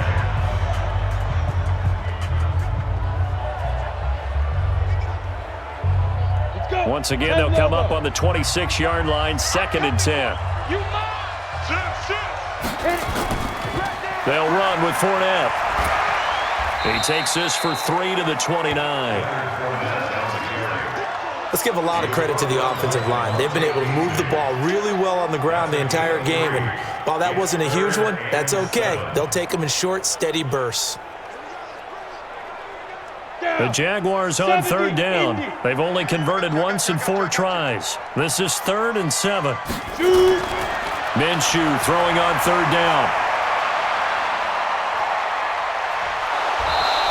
Let's go. Once again, they'll come up on the 26-yard line, 2nd and 10. You must. They'll run with Fournette. He takes this for 3 to the 29. Let's give a lot of credit to the offensive line. They've been able to move the ball really well on the ground the entire game, and while that wasn't a huge one, that's okay. They'll take them in short, steady bursts. The Jaguars on 3rd down. They've only converted once in 4 tries. This is 3rd and 7. Minshew throwing on 3rd down.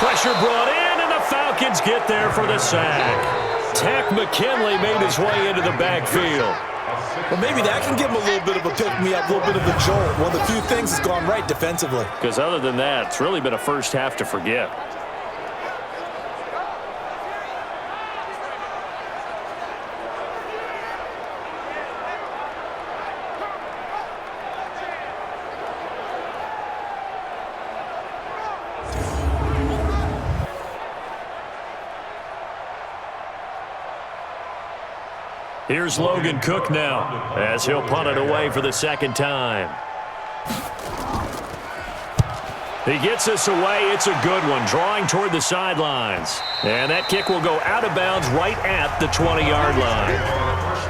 Pressure brought in, and the Falcons get there for the sack. Tech McKinley made his way into the backfield. Well, maybe that can give him a little bit of a pick-me-up, a little bit of a jolt. One of the few things that's gone right defensively. Because other than that, it's really been a first half to forget. Here's Logan Cook now, as he'll punt it away for the 2nd time. He gets this away. It's a good one, drawing toward the sidelines. And that kick will go out of bounds right at the 20-yard line.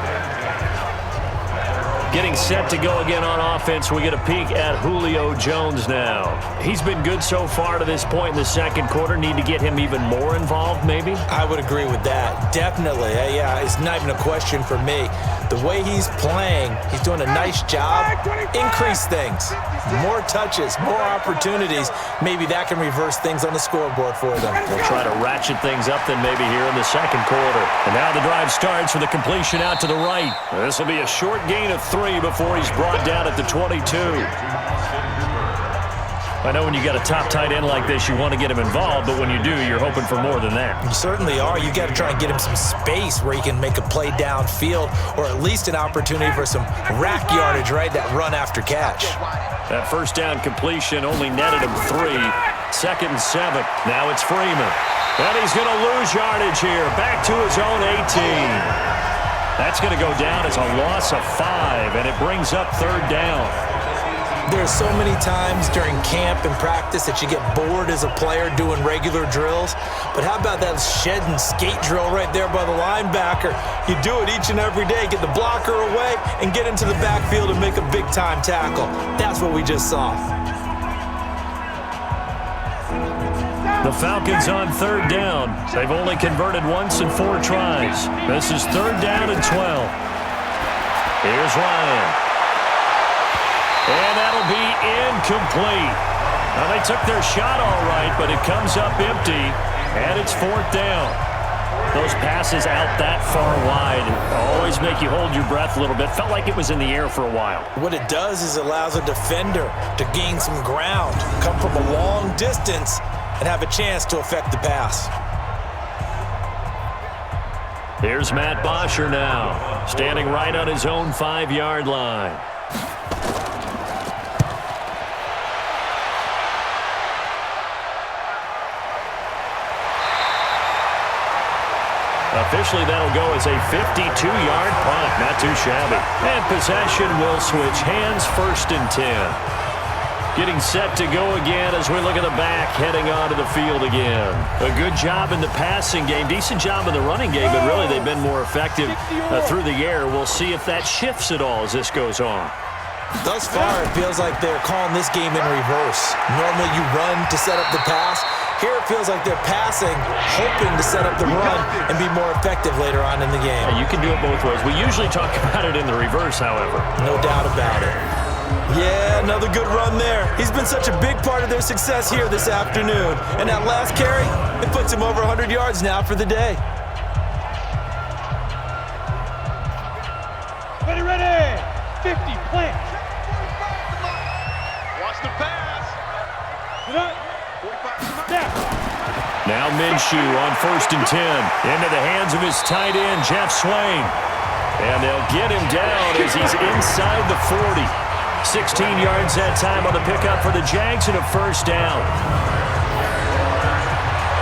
Getting set to go again on offense, we get a peek at Julio Jones now. He's been good so far to this point in the second quarter. Need to get him even more involved, maybe? I would agree with that. Definitely. Yeah, it's not even a question for me. The way he's playing, he's doing a nice job. Increase things. More touches, more opportunities. Maybe that can reverse things on the scoreboard for them. They'll try to ratchet things up then maybe here in the second quarter. And now the drive starts with a completion out to the right. This will be a short gain of 3 before he's brought down at the 22. I know when you got a top tight end like this, you want to get him involved, but when you do, you're hoping for more than that. You certainly are. You got to try and get him some space where he can make a play downfield, or at least an opportunity for some rack yardage, right? That run after catch. That first down completion only netted him 3. 2nd and 7. Now it's Freeman. And he's going to lose yardage here. Back to his own 18. That's going to go down as a loss of 5, and it brings up 3rd down. There are so many times during camp and practice that you get bored as a player doing regular drills. But how about that shed and skate drill right there by the linebacker? You do it each and every day. Get the blocker away and get into the backfield and make a big-time tackle. That's what we just saw. The Falcons on 3rd down. They've only converted once in 4 tries. This is 3rd down and 12. Here's Ryan. And that'll be incomplete. Now, they took their shot all right, but it comes up empty, and it's 4th down. Those passes out that far wide always make you hold your breath a little bit. Felt like it was in the air for a while. What it does is it allows a defender to gain some ground, come from a long distance, and have a chance to affect the pass. Here's Matt Bosher now, standing right on his own 5-yard line. Officially, that'll go as a 52-yard punt. Not too shabby. And possession will switch hands, 1st and 10. Getting set to go again as we look at the back, heading onto the field again. A good job in the passing game, decent job in the running game, but really they've been more effective through the air. We'll see if that shifts at all as this goes on. Thus far, it feels like they're calling this game in reverse. Normally you run to set up the pass. Here it feels like they're passing, hoping to set up the run and be more effective later on in the game. You can do it both ways. We usually talk about it in the reverse, however. No doubt about it. Yeah, another good run there. He's been such a big part of their success here this afternoon. And that last carry, it puts him over 100 yards now for the day. Ready. 50, plant. Watch the pass. Now Minshew on 1st and 10. Into the hands of his tight end, Jeff Swain. And they'll get him down as he's inside the 40. 16 yards that time on the pickup for the Jags and a 1st down.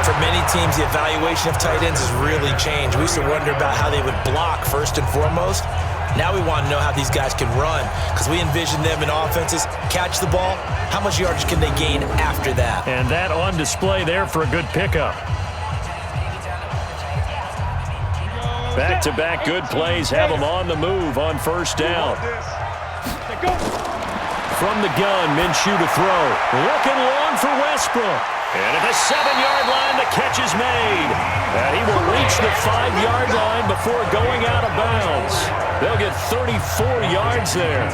For many teams, the evaluation of tight ends has really changed. We used to wonder about how they would block first and foremost. Now we want to know how these guys can run because we envision them in offenses, catch the ball, how much yardage can they gain after that? And that on display there for a good pickup. Back-to-back good plays have them on the move on 1st down. From the gun, Minshew to throw. Looking long for Westbrook. And at the 7-yard line, the catch is made. And he will reach the 5-yard line before going out of bounds. They'll get 34 yards there.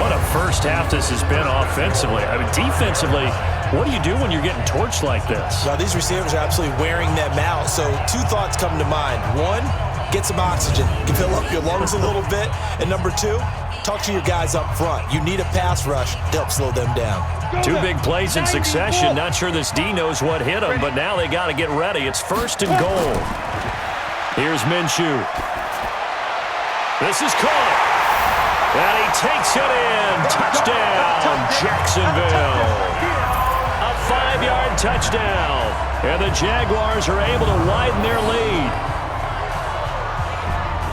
What a first half this has been offensively. I mean, defensively, what do you do when you're getting torched like this? Well, these receivers are absolutely wearing them out. So 2 thoughts come to mind. 1, get some oxygen. You can fill up your lungs a little bit. And number 2, talk to your guys up front. You need a pass rush to help slow them down. 2 big plays in succession. Not sure this D knows what hit him, but now they got to get ready. It's 1st and goal. Here's Minshew. This is caught. And he takes it in. Touchdown, Jacksonville. A 5-yard touchdown. And the Jaguars are able to widen their lead.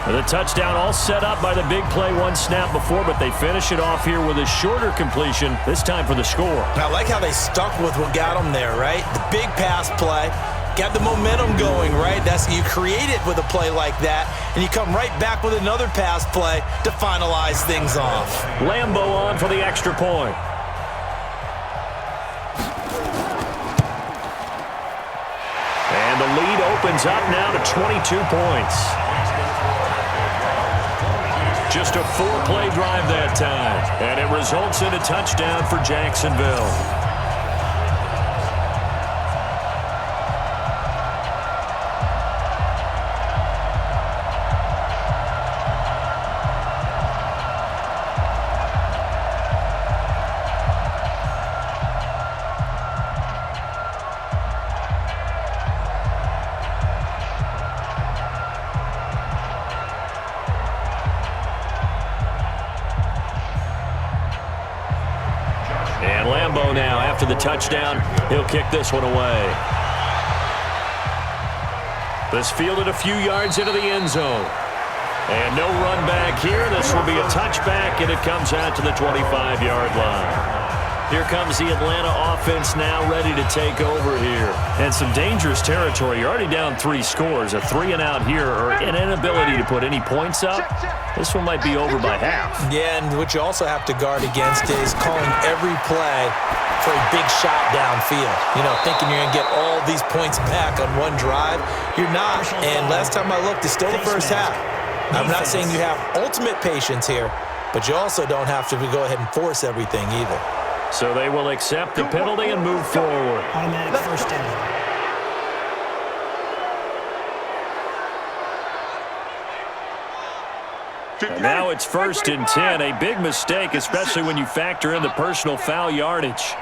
The touchdown all set up by the big play 1 snap before, but they finish it off here with a shorter completion, this time for the score. I like how they stuck with what got them there, right? The big pass play, got the momentum going, right? That's you create it with a play like that, and you come right back with another pass play to finalize things off. Lambo on for the extra point. And the lead opens up now to 22 points. Just a 4-play drive that time, and it results in a touchdown for Jacksonville. And Lambo now, after the touchdown, he'll kick this one away. This fielded a few yards into the end zone. And no run back here. This will be a touchback, and it comes out to the 25-yard line. Here comes the Atlanta offense now ready to take over here. And some dangerous territory. You're already down 3 scores. A 3-and-out here or an inability to put any points up. This one might be over by half. Yeah, and what you also have to guard against is calling every play for a big shot downfield. You know, thinking you're going to get all these points back on one drive. You're not. And last time I looked, it's still the first half. I'm not saying you have ultimate patience here, but you also don't have to go ahead and force everything either. So they will accept the penalty and move forward. Automatic first down. And now it's 1st and 10. A big mistake, especially when you factor in the personal foul yardage.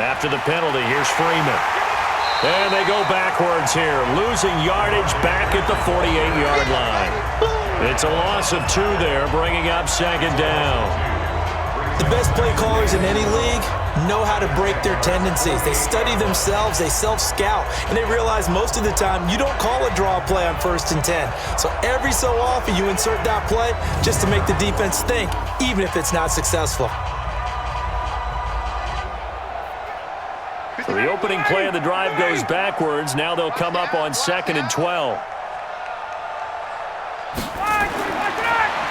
After the penalty, here's Freeman. And they go backwards here, losing yardage back at the 48-yard line. It's a loss of 2 there, bringing up 2nd down. The best play callers in any league know how to break their tendencies. They study themselves, they self-scout, and they realize most of the time you don't call a draw play on 1st and 10. So every so often you insert that play just to make the defense think, even if it's not successful. So the opening play of the drive goes backwards. Now they'll come up on 2nd and 12.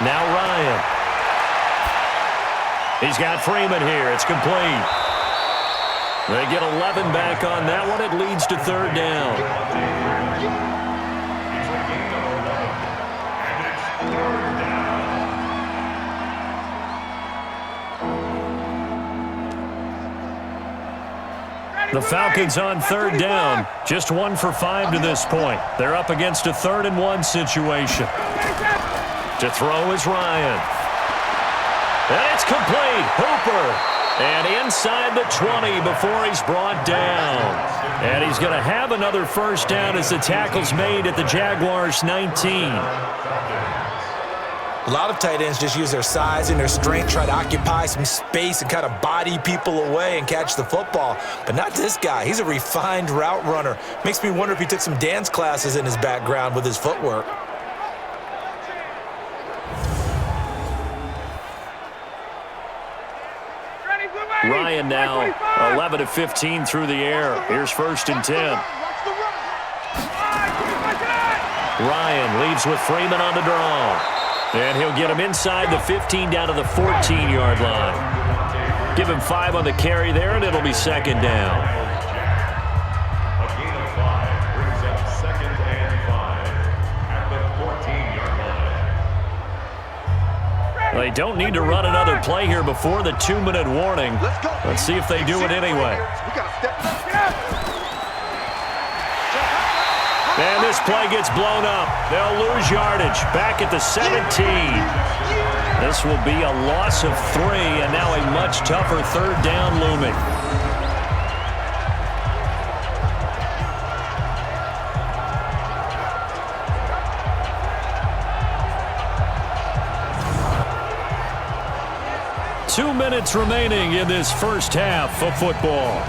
Now Ryan. He's got Freeman here. It's complete. They get 11 back on that one. It leads to 3rd down. The Falcons on 3rd down. Just 1 for 5 to this point. They're up against a 3rd and 1 situation. To throw is Ryan. And it's complete. Hooper. And inside the 20 before he's brought down. And he's going to have another 1st down as the tackle's made at the Jaguars' 19. A lot of tight ends just use their size and their strength, try to occupy some space and kind of body people away and catch the football. But not this guy. He's a refined route runner. Makes me wonder if he took some dance classes in his background with his footwork. Ryan now 11 of 15 through the air. Here's 1st and 10. Ryan leaves with Freeman on the draw. And he'll get him inside the 15 down to the 14-yard line. Give him 5 on the carry there, and it'll be 2nd down. A gain of 5 brings up 2nd and 5 at the 14-yard line. They don't need to run another play here before the 2-minute warning. Let's see if they do it anyway. And this play gets blown up. They'll lose yardage back at the 17. This will be a loss of 3, and now a much tougher 3rd down looming. Two minutes remaining in this first half of football.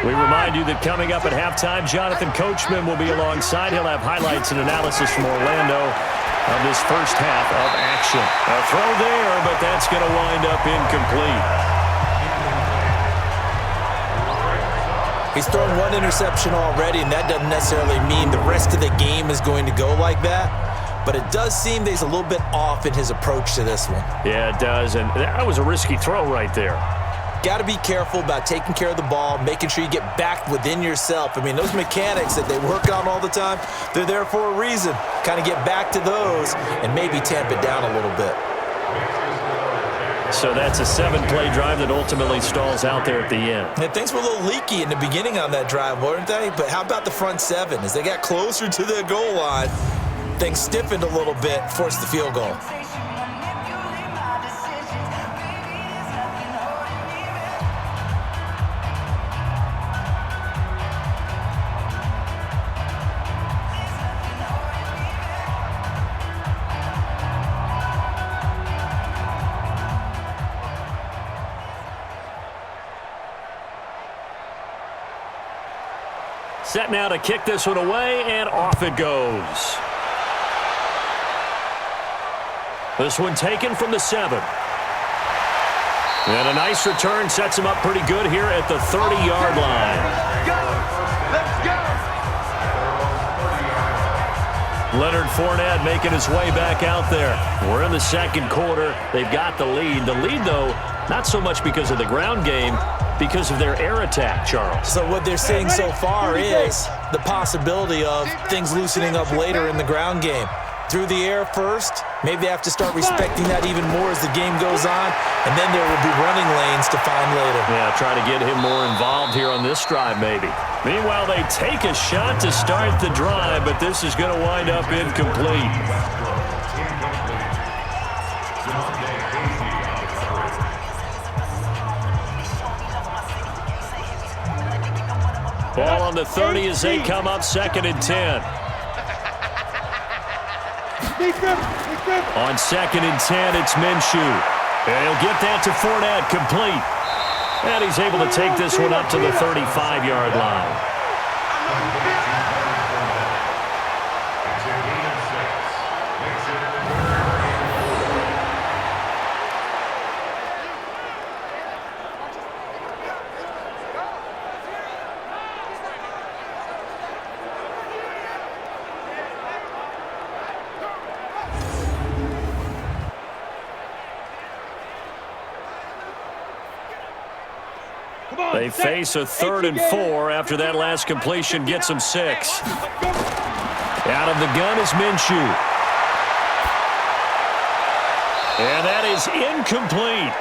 We remind you that coming up at halftime, Jonathan Coachman will be alongside. He'll have highlights and analysis from Orlando of this first half of action. A throw there, but that's going to wind up incomplete. He's thrown 1 interception already, and that doesn't necessarily mean the rest of the game is going to go like that. But it does seem that he's a little bit off in his approach to this one. Yeah, it does, and that was a risky throw right there. Got to be careful about taking care of the ball, making sure you get back within yourself. I mean, those mechanics that they work on all the time, they're there for a reason. Kind of get back to those and maybe tamp it down a little bit. So that's a 7-play drive that ultimately stalls out there at the end. And things were a little leaky in the beginning on that drive, weren't they? But how about the front 7? As they got closer to the goal line, things stiffened a little bit, forced the field goal. Set now to kick this one away, and off it goes. This one taken from the 7. And a nice return sets him up pretty good here at the 30-yard line. Let's go! Leonard Fournette making his way back out there. We're in the second quarter. They've got the lead. The lead, though, not so much because of the ground game, because of their air attack, Charles. So what they're seeing so far is the possibility of things loosening up later in the ground game. Through the air first, maybe they have to start respecting that even more as the game goes on, and then there will be running lanes to find later. Yeah, try to get him more involved here on this drive maybe. Meanwhile, they take a shot to start the drive, but this is going to wind up incomplete. Ball on the 30 as they come up 2nd and 10. On 2nd and 10, it's Minshew. And he'll get that to Fournette, complete. And he's able to take this one up to the 35-yard line. They face a 3rd and 4 after that last completion gets them 6. Out of the gun is Minshew. And that is incomplete.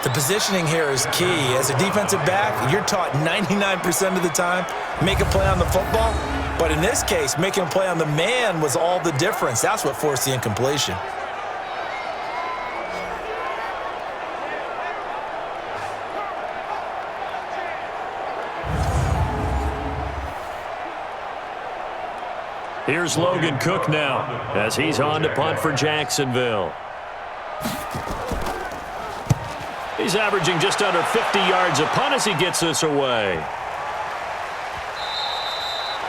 The positioning here is key. As a defensive back, you're taught 99% of the time, make a play on the football. But in this case, making a play on the man was all the difference. That's what forced the incompletion. Here's Logan Cook now as he's on to punt for Jacksonville. He's averaging just under 50 yards a punt as he gets this away.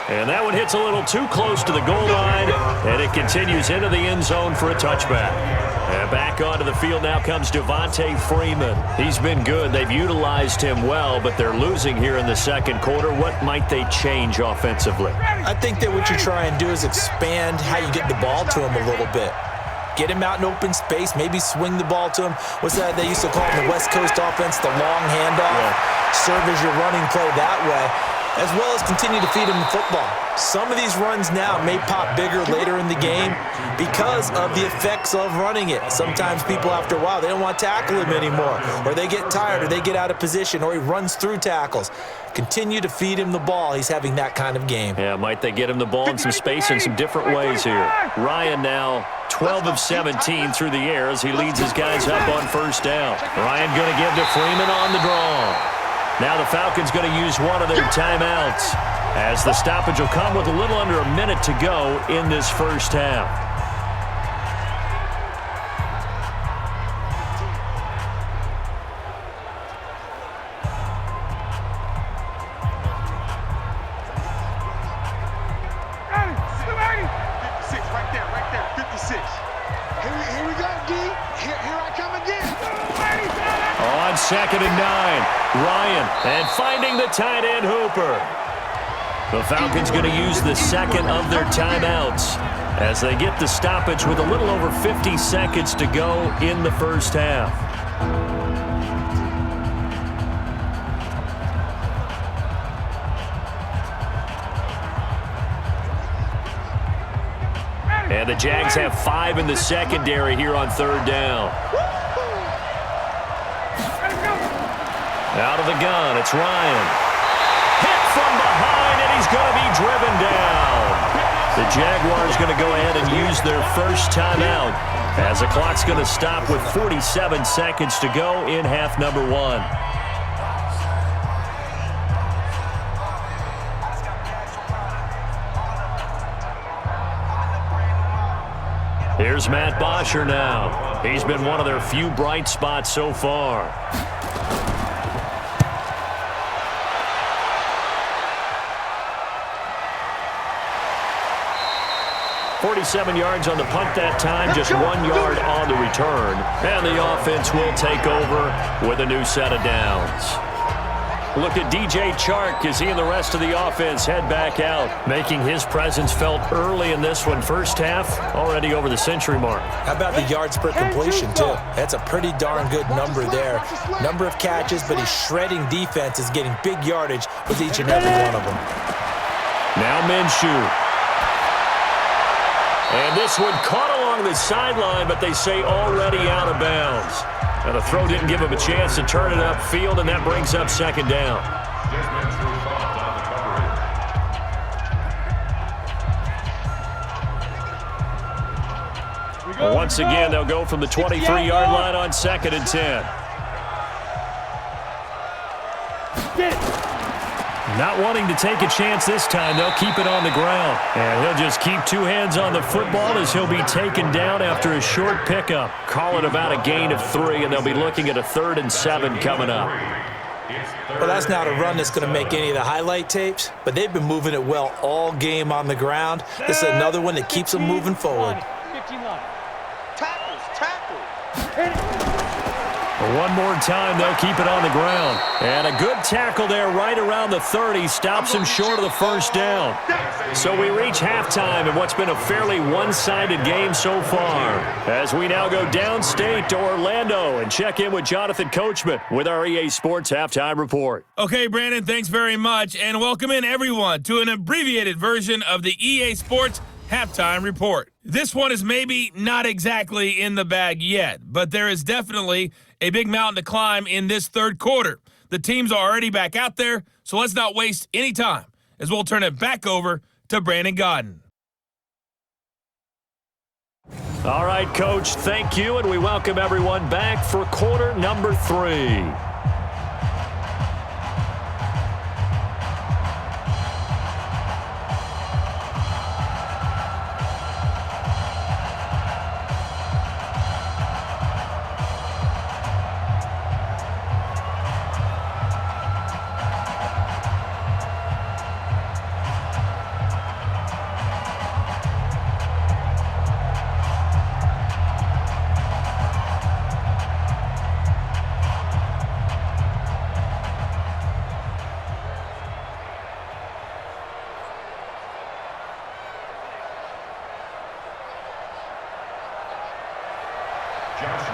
And that one hits a little too close to the goal line, and it continues into the end zone for a touchback. And back onto the field now comes Devontae Freeman. He's been good. They've utilized him well, but they're losing here in the second quarter. What might they change offensively? I think that what you try and do is expand how you get the ball to him a little bit. Get him out in open space, maybe swing the ball to him. What's that they used to call in the West Coast offense, the long handoff? Yeah. Serve as your running play that way, as well as continue to feed him the football. Some of these runs now may pop bigger later in the game because of the effects of running it. Sometimes people, after a while, they don't want to tackle him anymore, or they get tired, or they get out of position, or he runs through tackles. Continue to feed him the ball. He's having that kind of game. Yeah, might they get him the ball in some space in some different ways here. Ryan now 12 of 17 through the air as he leads his guys up on first down. Ryan going to give to Freeman on the draw. Now the Falcons going to use one of their timeouts as the stoppage will come with a little under a minute to go in this first half. Second and 9. Ryan, and finding the tight end Hooper. The Falcons going to use the second of their timeouts as they get the stoppage with a little over 50 seconds to go in the first half. And the Jags have 5 in the secondary here on third down. Out of the gun, it's Ryan. Hit from behind, and he's going to be driven down. The Jaguars going to go ahead and use their first timeout as the clock's going to stop with 47 seconds to go in half number 1. Here's Matt Bosher now. He's been one of their few bright spots so far. "47 yards on the punt that time, just 1 yard on the return. And the offense will take over with a new set of downs. Look at DJ Chark as he and the rest of the offense head back out, making his presence felt early in this one. First half, already over the century mark. How about the yards per completion, too? That's a pretty darn good number there. Number of catches, but he's shredding defense, is getting big yardage with each and every one of them. Now Minshew. And this one caught along the sideline, but they say already out of bounds. And the throw didn't give him a chance to turn it upfield, and that brings up second down. Once again, they'll go from the 23-yard line on 2nd and 10. Not wanting to take a chance this time, they'll keep it on the ground. And he'll just keep two hands on the football as he'll be taken down after a short pickup. Call it about a gain of 3, and they'll be looking at a 3rd and 7 coming up. Well, that's not a run that's going to make any of the highlight tapes, but they've been moving it well all game on the ground. This is another one that keeps them moving forward. One more time, they'll keep it on the ground. And a good tackle there right around the 30. Stops him short of the first down. So we reach halftime in what's been a fairly one-sided game so far. As we now go downstate to Orlando and check in with Jonathan Coachman with our EA Sports Halftime Report. Okay, Brandon, thanks very much. And welcome in, everyone, to an abbreviated version of the EA Sports Halftime Report. This one is maybe not exactly in the bag yet, but there is definitely a big mountain to climb in this third quarter. The teams are already back out there, so let's not waste any time as we'll turn it back over to Brandon Godden. All right, Coach, thank you, and we welcome everyone back for quarter number 3.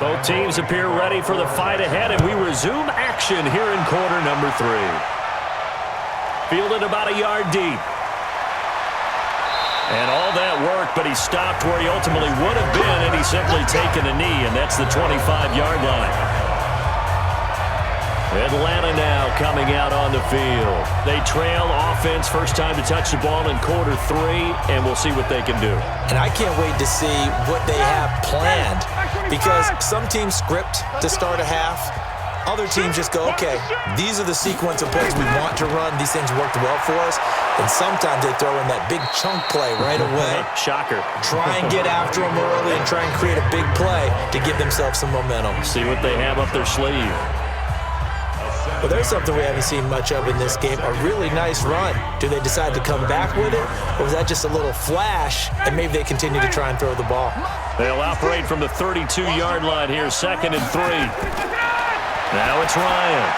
Both teams appear ready for the fight ahead, and we resume action here in quarter number 3. Fielded about a yard deep. And all that work, but he stopped where he ultimately would have been, and he's simply taken a knee, and that's the 25-yard line. Atlanta now coming out on the field. They trail offense, first time to touch the ball in quarter 3, and we'll see what they can do. And I can't wait to see what they have planned, because some teams script to start a half. Other teams just go, okay, these are the sequence of plays we want to run. These things worked well for us. And sometimes they throw in that big chunk play right away. Shocker. Try and get after them early and try and create a big play to give themselves some momentum. See what they have up their sleeve. Well, there's something we haven't seen much of in this game, a really nice run. Do they decide to come back with it, or was that just a little flash, and maybe they continue to try and throw the ball? They'll operate from the 32-yard line here, 2nd and 3. Now it's Ryan.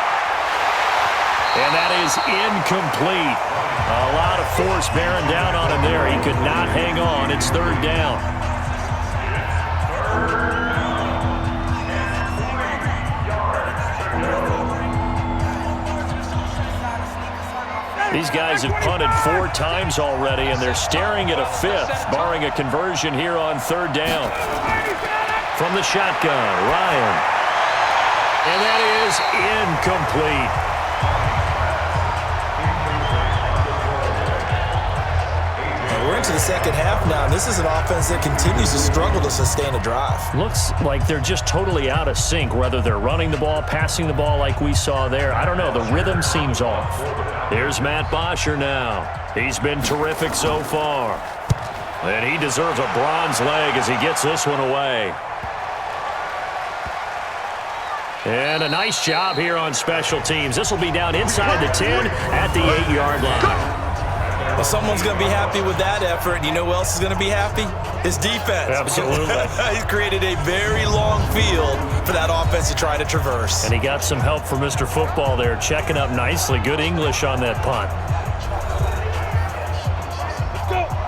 And that is incomplete. A lot of force bearing down on him there. He could not hang on. It's 3rd down. These guys have punted 4 times already, and they're staring at a 5th, barring a conversion here on 3rd down. From the shotgun, Ryan. And that is incomplete. We're into the second half now, and this is an offense that continues to struggle to sustain a drive. Looks like they're just totally out of sync, whether they're running the ball, passing the ball like we saw there. I don't know. The rhythm seems off. Here's Matt Bosher now. He's been terrific so far. And he deserves a bronze leg as he gets this one away. And a nice job here on special teams. This will be down inside the 10 at the 8-yard line. Well, someone's going to be happy with that effort. And you know who else is going to be happy? His defense. Absolutely. He's created a very long field for that offense to try to traverse. And he got some help from Mr. Football there, checking up nicely. Good English on that punt.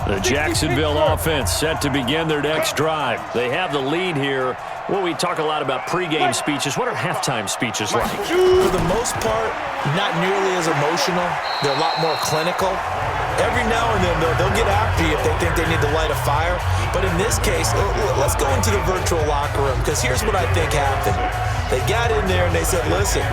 The Jacksonville offense set to begin their next drive. They have the lead here. Well, we talk a lot about pregame speeches. What are halftime speeches like? For the most part, not nearly as emotional. They're a lot more clinical. Every now and then, they'll get after you if they think they need to light a fire. But in this case, let's go into the virtual locker room, because here's what I think happened. They got in there and they said, listen,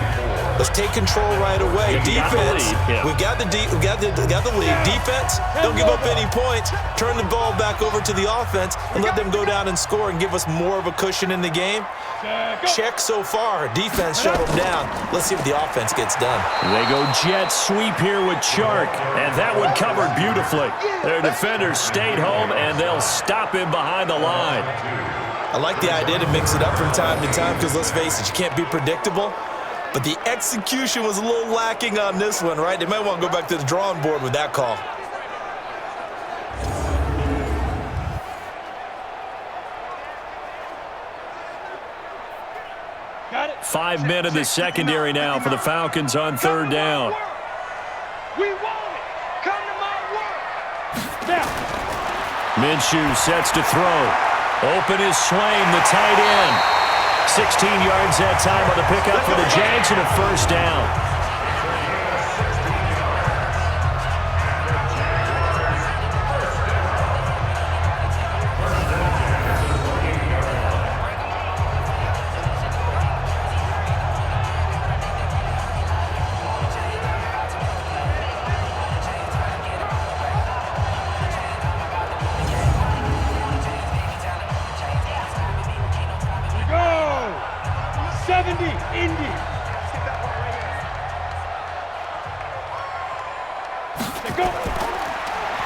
let's take control right away. Defense, we've got the lead. Defense, don't give up any points. Turn the ball back over to the offense and let them go down and score and give us more of a cushion in the game. Check so far. Defense shut them down. Let's see what the offense gets done. They go jet sweep here with Chark, and that one covered beautifully. Their defenders stayed home, and they'll stop him behind the line. I like the idea to mix it up from time to time because, let's face it, you can't be predictable. But the execution was a little lacking on this one, right? They might want to go back to the drawing board with that call. Got it. 5 men in the secondary now for the Falcons on third down. We want it. Come to my work. Now. Minshew sets to throw. Open is Swaim, the tight end. 16 yards that time on the pickup for the Jags and a first down.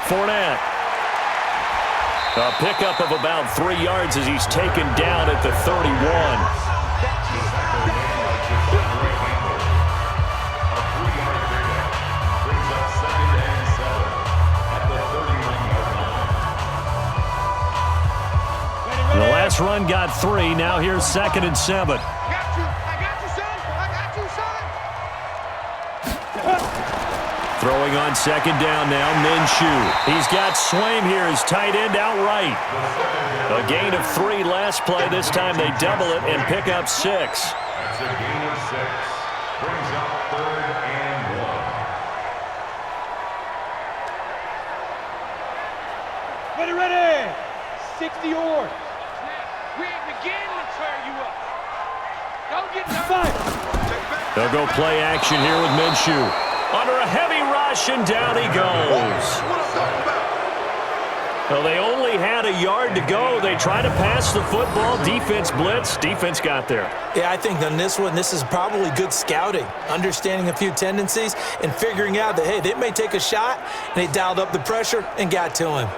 Fournette. A pickup of about 3 yards as he's taken down at the 31. The last run got 3. Now here's 2nd and 7. Throwing on 2nd down now, Minshew. He's got Swaim here as tight end outright. A gain of 3 last play. This time they double it and pick up 6. That's a gain of 6. Brings up 3rd and 1. Ready. 60 yards. We ain't beginning to tear you up. Don't get nervous. They'll go play action here with Minshew. Under a heavy rush, and down he goes. Well, they only had a yard to go. They tried to pass the football. Defense blitz. Defense got there. Yeah, I think on this one, this is probably good scouting, understanding a few tendencies, and figuring out that, hey, they may take a shot, and they dialed up the pressure and got to him.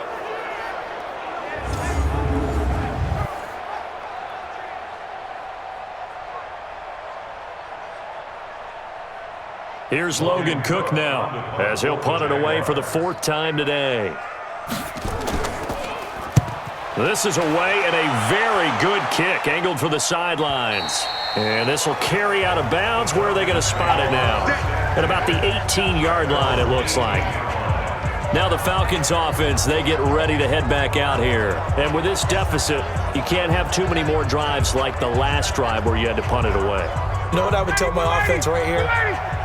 Here's Logan Cook now as he'll punt it away for the 4th time today. This is away and a very good kick angled for the sidelines. And this will carry out of bounds. Where are they going to spot it now? At about the 18-yard line, it looks like. Now the Falcons offense, they get ready to head back out here. And with this deficit, you can't have too many more drives like the last drive where you had to punt it away. You know what I would tell my offense right here?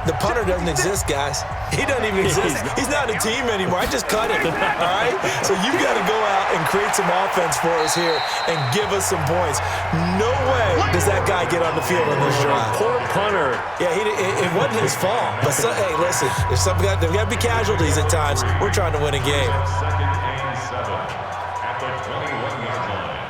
The punter doesn't exist, guys. He doesn't even exist. He's not a team anymore. I just cut him, all right? So you got to go out and create some offense for us here and give us some points. No way does that guy get on the field on this drive. Poor punter. Yeah, it wasn't his fault. But, hey, listen, there's got to be casualties at times. We're trying to win a game. 2nd and 7 at the 21-yard line.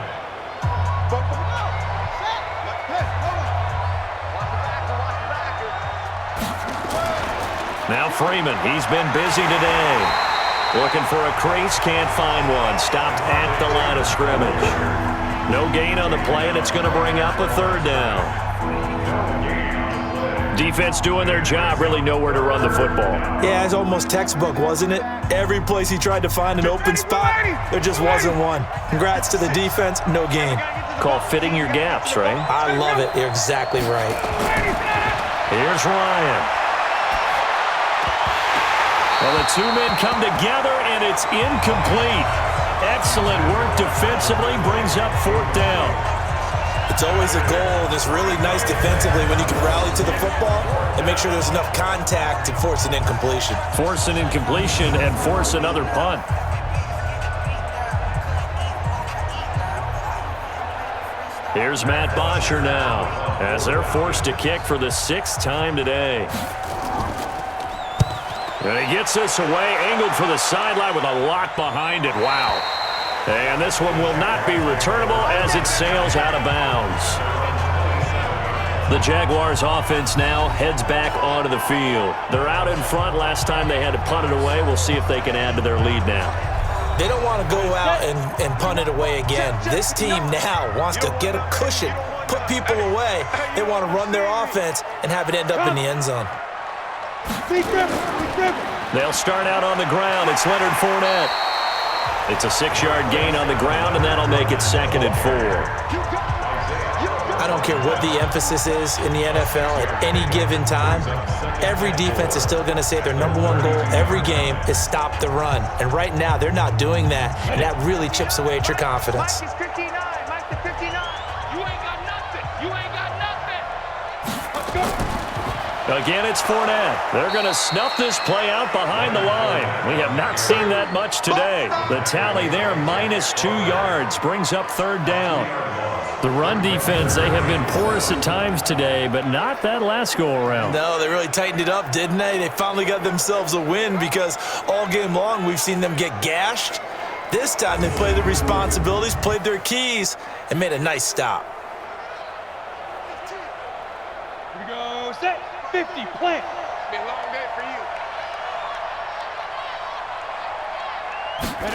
Now Freeman, he's been busy today. Looking for a crease, can't find one. Stopped at the line of scrimmage. No gain on the play, and it's going to bring up a third down. Defense doing their job, really nowhere to run the football. Yeah, it's almost textbook, wasn't it? Every place he tried to find an open spot, there just wasn't one. Congrats to the defense, no gain. Called fitting your gaps, right? I love it. You're exactly right. Here's Ryan. Well, the two men come together, and it's incomplete. Excellent work defensively, brings up fourth down. It's always a goal, and it's really nice defensively when you can rally to the football and make sure there's enough contact to force an incompletion. Force an incompletion and force another punt. Here's Matt Bosher now, as they're forced to kick for the 6th time today. And he gets this away, angled for the sideline with a lot behind it. Wow. And this one will not be returnable as it sails out of bounds. The Jaguars offense now heads back onto the field. They're out in front. Last time they had to punt it away. We'll see if they can add to their lead now. They don't want to go out and punt it away again. This team now wants to get a cushion, put people away. They want to run their offense and have it end up in the end zone. They'll start out on the ground. It's Leonard Fournette. It's a 6-yard gain on the ground, and that'll make it 2nd and 4. I don't care what the emphasis is in the NFL at any given time. Every defense is still going to say their number one goal every game is stop the run. And right now, they're not doing that, and that really chips away at your confidence. Mike is 59. Mike is 59. You ain't got nothing. You ain't got nothing. Let's go. Again, it's Fournette. They're going to snuff this play out behind the line. We have not seen that much today. The tally there, -2 yards, brings up 3rd down. The run defense, they have been porous at times today, but not that last go-around. No, they really tightened it up, didn't they? They finally got themselves a win because all game long we've seen them get gashed. This time they played their responsibilities, played their keys, and made a nice stop. Here we go. Set. 50. Play. It's been a long day for you.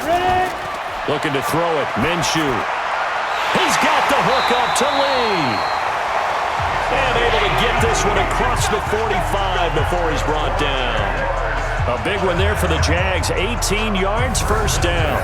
Ready. Looking to throw it. Minshew. He's got the hook up to Lee. And able to get this one across the 45 before he's brought down. A big one there for the Jags. 18 yards, 1st down.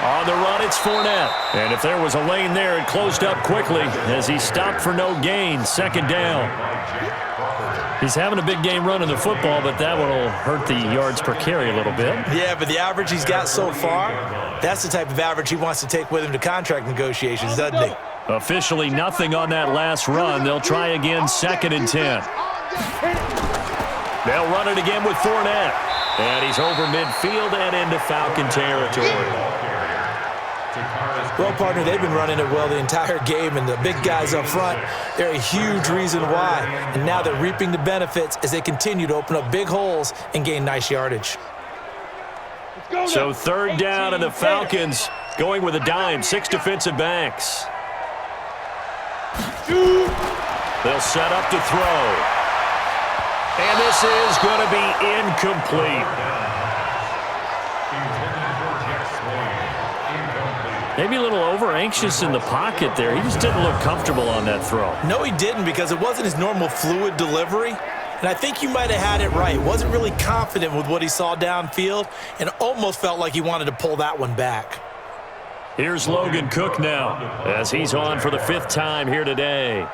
On the run, it's Fournette. And if there was a lane there, it closed up quickly as he stopped for no gain. 2nd down. He's having a big game running the football, but that one will hurt the yards per carry a little bit. Yeah, but the average he's got so far, that's the type of average he wants to take with him to contract negotiations, doesn't he? Officially nothing on that last run. They'll try again, 2nd and 10. They'll run it again with Fournette. And he's over midfield and into Falcon territory. Well, partner, they've been running it well the entire game, and the big guys up front, they're a huge reason why. And now they're reaping the benefits as they continue to open up big holes and gain nice yardage. So 3rd down, and the Falcons going with a dime. 6 defensive backs. They'll set up to throw. And this is going to be incomplete. Maybe a little over-anxious in the pocket there. He just didn't look comfortable on that throw. No, he didn't, because it wasn't his normal fluid delivery. And I think you might have had it right. Wasn't really confident with what he saw downfield and almost felt like he wanted to pull that one back. Here's Logan Cook now as he's on for the 5th time here today.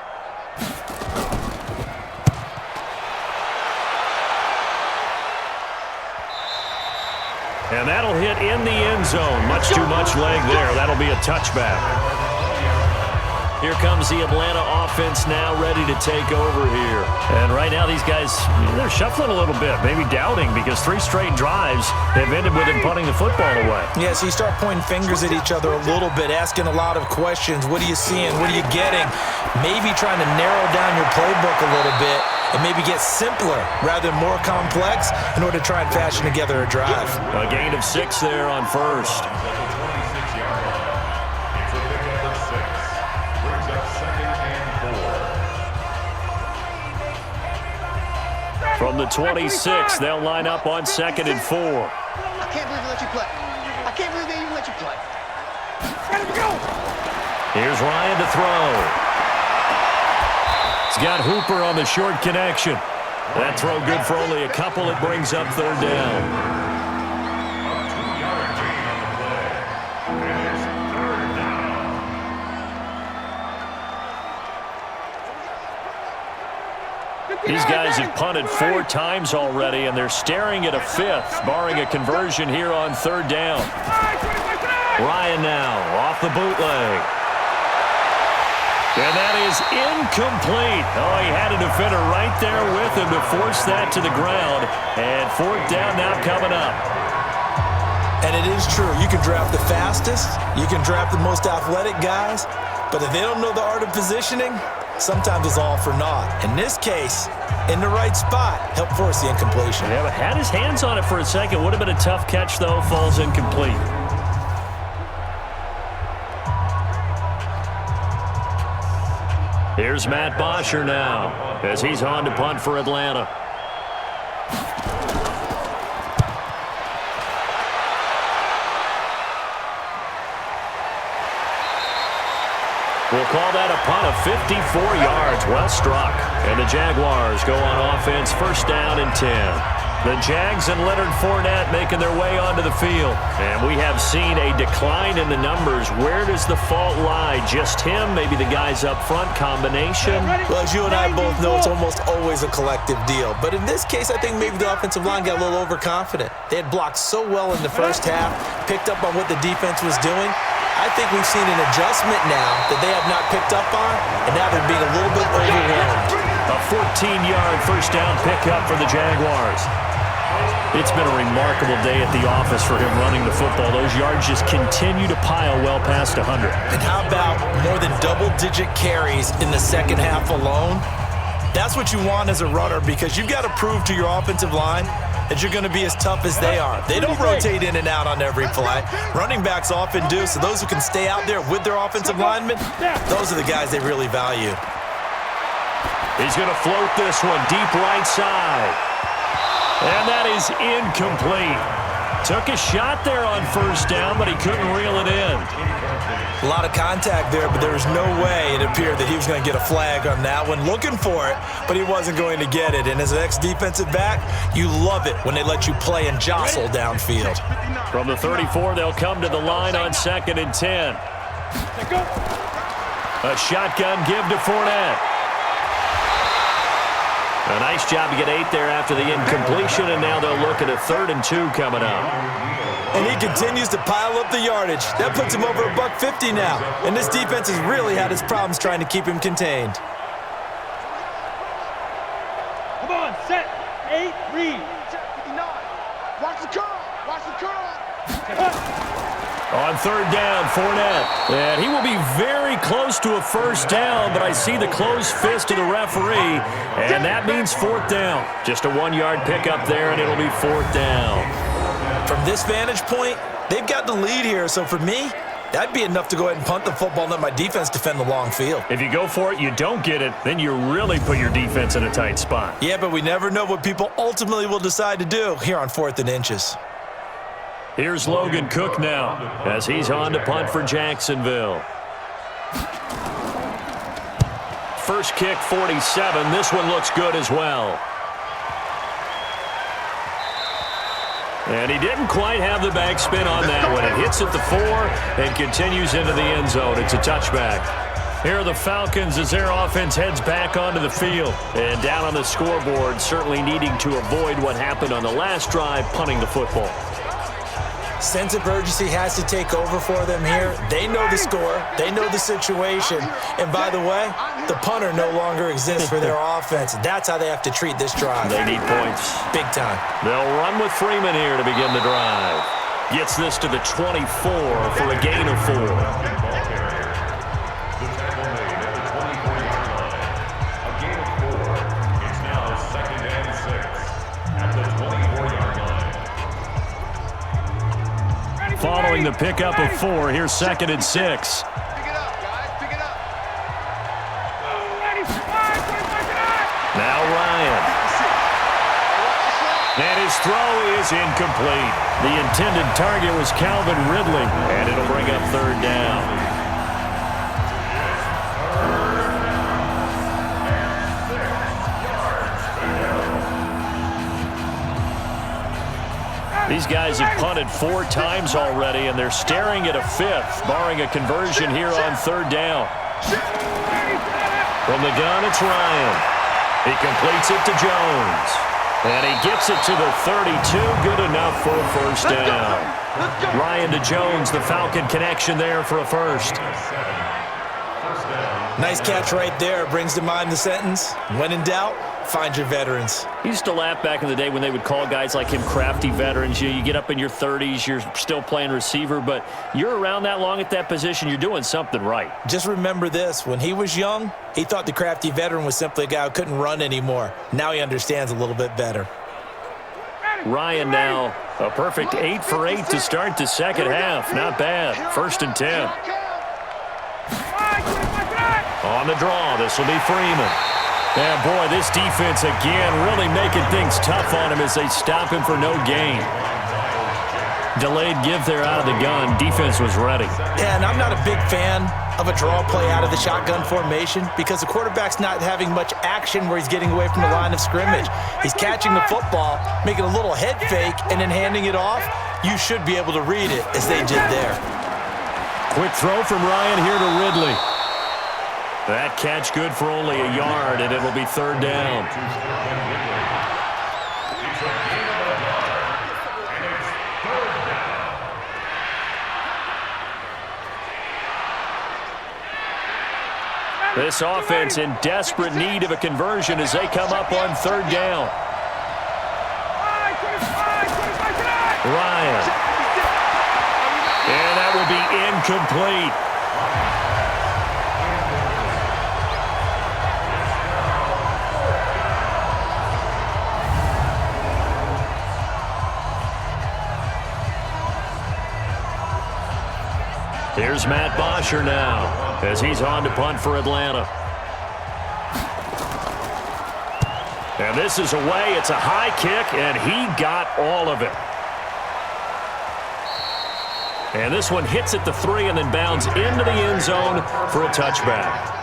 And that'll hit in the end zone. Much too much leg there. That'll be a touchback. Here comes the Atlanta offense now ready to take over here. And right now these guys, they're shuffling a little bit, maybe doubting, because 3 straight drives have ended with him punting the football away. Yeah, so you start pointing fingers at each other a little bit, asking a lot of questions. What are you seeing? What are you getting? Maybe trying to narrow down your playbook a little bit and maybe get simpler rather than more complex in order to try and fashion together a drive. A gain of 6 there on first. From the 26, they'll line up on 2nd and 4. I can't believe they let you play. I can't believe they even let you play. Here's Ryan to throw. He's got Hooper on the short connection. That throw good for only a couple. It brings up 3rd down. A 2-yard gain on the play. And it's 3rd down. These guys have punted 4 times already, and they're staring at a 5th, barring a conversion here on 3rd down. Ryan now off the bootleg. And that is incomplete. Oh, he had a defender right there with him to force that to the ground. And 4th down now coming up. And it is true. You can draft the fastest. You can draft the most athletic guys. But if they don't know the art of positioning, sometimes it's all for naught. In this case, in the right spot, helped force the incompletion. Yeah, but had his hands on it for a second. Would have been a tough catch, though. Falls incomplete. Here's Matt Bosher now as he's on to punt for Atlanta. We'll call that a punt of 54 yards. Well struck. And the Jaguars go on offense, 1st down and 10. The Jags and Leonard Fournette making their way onto the field. And we have seen a decline in the numbers. Where does the fault lie? Just him? Maybe the guys up front? Combination? Well, as you and I both know, it's almost always a collective deal. But in this case, I think maybe the offensive line got a little overconfident. They had blocked so well in the first half, picked up on what the defense was doing. I think we've seen an adjustment now that they have not picked up on, and now they're being a little bit overwhelmed. A 14-yard 1st down pickup for the Jaguars. It's been a remarkable day at the office for him running the football. Those yards just continue to pile well past 100. And how about more than double-digit carries in the second half alone? That's what you want as a runner, because you've got to prove to your offensive line that you're going to be as tough as they are. They don't rotate in and out on every play. Running backs often do, so those who can stay out there with their offensive linemen, those are the guys they really value. He's going to float this one deep right side. And that is incomplete. Took a shot there on 1st down, but he couldn't reel it in. A lot of contact there, but there was no way it appeared that he was going to get a flag on that one. Looking for it, but he wasn't going to get it. And as an ex-defensive back, you love it when they let you play and jostle downfield. From the 34, they'll come to the line on 2nd and 10. A shotgun give to Fournette. A nice job to get 8 there after the incompletion, and now they'll look at a 3rd and 2 coming up. And he continues to pile up the yardage. That puts him over $150 now. And this defense has really had its problems trying to keep him contained. Come on, set, 8, read. Check 59. Watch the curl. Watch the curl. On 3rd down, Fournette. And he will be very close to a 1st down, but I see the closed fist of the referee, and that means 4th down. Just a 1-yard pickup there, and it'll be 4th down. From this vantage point, they've got the lead here, so for me, that'd be enough to go ahead and punt the football and let my defense defend the long field. If you go for it, you don't get it, then you really put your defense in a tight spot. Yeah, but we never know what people ultimately will decide to do here on 4th and inches. Here's Logan Cook now as he's on to punt for Jacksonville. First kick, 47. This one looks good as well. And he didn't quite have the backspin on that one. It hits at the 4 and continues into the end zone. It's a touchback. Here are the Falcons as their offense heads back onto the field. And down on the scoreboard, certainly needing to avoid what happened on the last drive, punting the football. Sense of urgency has to take over for them here. They know the score. They know the situation. And by the way, the punter no longer exists for their offense. That's how they have to treat this drive. They need points. Big time. They'll run with Freeman here to begin the drive. Gets this to the 24 for a gain of 4. Following the pickup of 4, here's 2nd and 6. Pick it up, guys. Pick it up. Now Ryan. And his throw is incomplete. The intended target was Calvin Ridley, and it'll bring up 3rd down. These guys have punted 4 times already, and they're staring at a 5th, barring a conversion here on 3rd down. From the gun, it's Ryan. He completes it to Jones. And he gets it to the 32, good enough for a 1st down. Ryan to Jones, the Falcon connection there for a 1st. Nice catch right there. Brings to mind the sentence, when in doubt, find your veterans. He used to laugh back in the day when they would call guys like him crafty veterans. You get up in your 30s, you're still playing receiver, but you're around that long at that position, you're doing something right. Just remember this. When he was young, he thought the crafty veteran was simply a guy who couldn't run anymore. Now he understands a little bit better. Ryan now, a perfect 8 for 8 to start the second half. Not bad. 1st and 10. On the draw, this will be Freeman. And boy, this defense again really making things tough on him as they stop him for no gain. Delayed give there out of the gun. Defense was ready. Yeah, and I'm not a big fan of a draw play out of the shotgun formation because the quarterback's not having much action where he's getting away from the line of scrimmage. He's catching the football, making a little head fake, and then handing it off. You should be able to read it as they did there. Quick throw from Ryan here to Ridley. That catch good for only a yard, and it'll be 3rd down. This offense in desperate need of a conversion as they come up on 3rd down. Ryan. And that will be incomplete. Here's Matt Bosher now as he's on to punt for Atlanta. And this is away. It's a high kick, and he got all of it. And this one hits at the 3 and then bounds into the end zone for a touchback.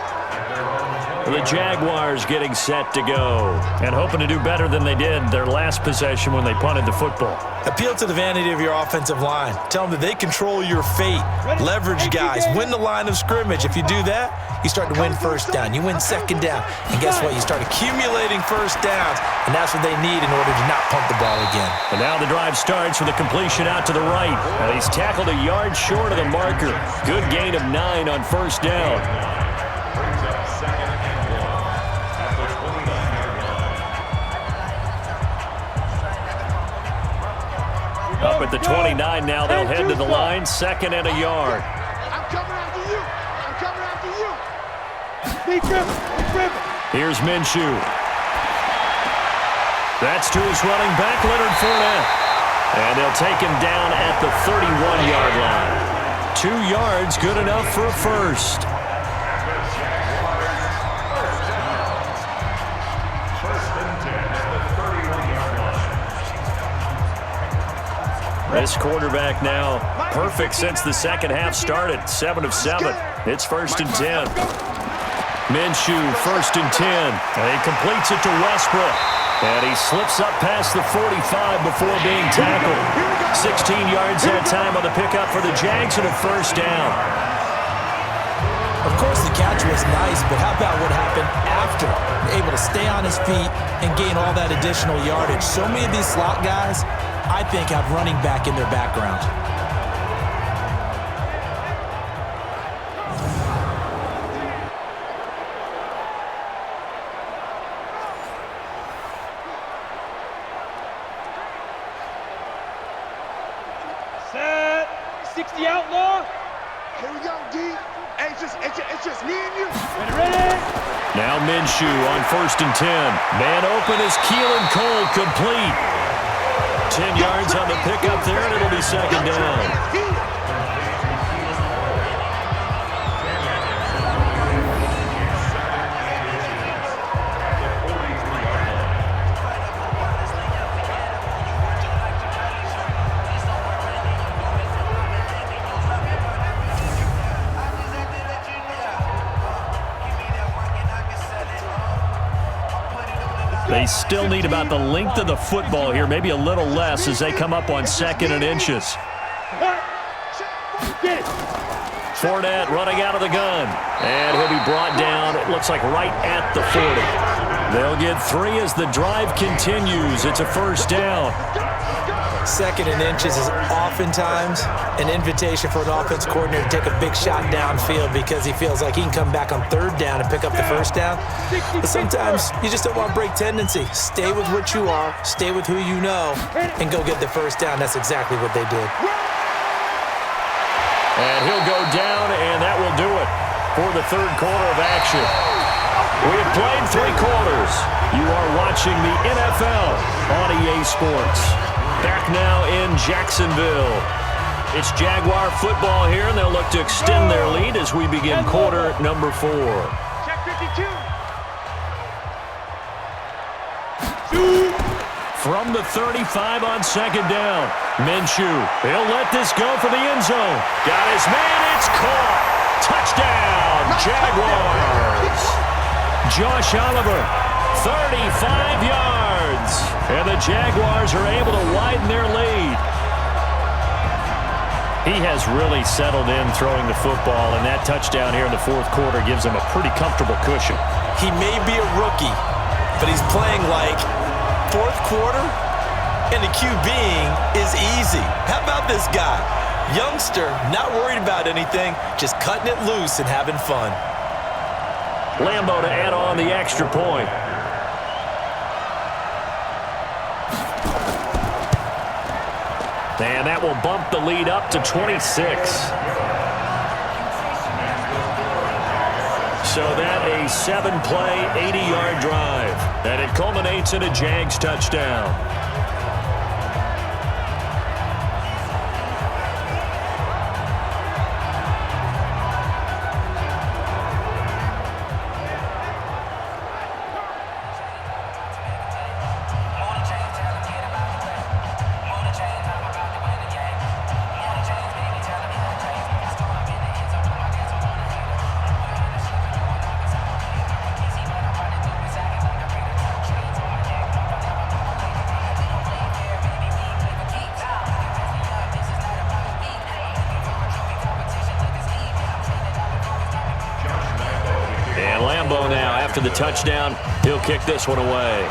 The Jaguars getting set to go and hoping to do better than they did their last possession when they punted the football. Appeal to the vanity of your offensive line. Tell them that they control your fate. Leverage guys. Win the line of scrimmage. If you do that, you start to win 1st down. You win 2nd down. And guess what? You start accumulating 1st downs, and that's what they need in order to not punt the ball again. And now the drive starts with a completion out to the right. And he's tackled a yard short of the marker. Good gain of 9 on 1st down. Up at the 29 now, they'll head to the line. 2nd and a yard. I'm coming after you. I'm coming after you. Be driven. Here's Minshew. That's to his running back, Leonard Fournette. And they'll take him down at the 31-yard line. 2 yards, good enough for a 1st. This quarterback now perfect since the second half started. 7 of 7. It's 1st and 10. Minshew, 1st and 10. And he completes it to Westbrook. And he slips up past the 45 before being tackled. 16 yards that time on the pickup for the Jags and a 1st down. Of course, the catch was nice, but how about what happened after? Able to stay on his feet and gain all that additional yardage. So many of these slot guys, I think, have running back in their background. 60 outlaw. Here we go, D. Hey, it's just me and you. Ready? Now Minshew on 1st and 10. Man open is Keelan Cole, complete. 10 yards on the pickup there, and it'll be 2nd down. They still need about the length of the football here, maybe a little less as they come up on 2nd and inches. Fournette running out of the gun, and he'll be brought down, it looks like right at the 40. They'll get 3 as the drive continues. It's a 1st down. 2nd and inches is oftentimes an invitation for an offense coordinator to take a big shot downfield because he feels like he can come back on 3rd down and pick up the 1st down. But sometimes you just don't want break tendency. Stay with what you are, stay with who you know, and go get the 1st down. That's exactly what they did. And he'll go down, and that will do it for the 3rd quarter of action. We have played 3 quarters. You are watching the NFL on EA Sports. Back now in Jacksonville. It's Jaguar football here, and they'll look to extend their lead as we begin quarter number 4. Check 52. From the 35 on 2nd down. Minshew, he'll let this go for the end zone. Got his man, it's caught. Touchdown, Jaguars. Josh Oliver, 35 yards. And the Jaguars are able to widen their lead. He has really settled in throwing the football, and that touchdown here in the 4th quarter gives him a pretty comfortable cushion. He may be a rookie, but he's playing like 4th quarter, and the QBing is easy. How about this guy? Youngster, not worried about anything, just cutting it loose and having fun. Lambo to add on the extra point. And that will bump the lead up to 26. So that a 7-play, 80-yard drive. And it culminates in a Jags touchdown. Now, after the touchdown, he'll kick this one away.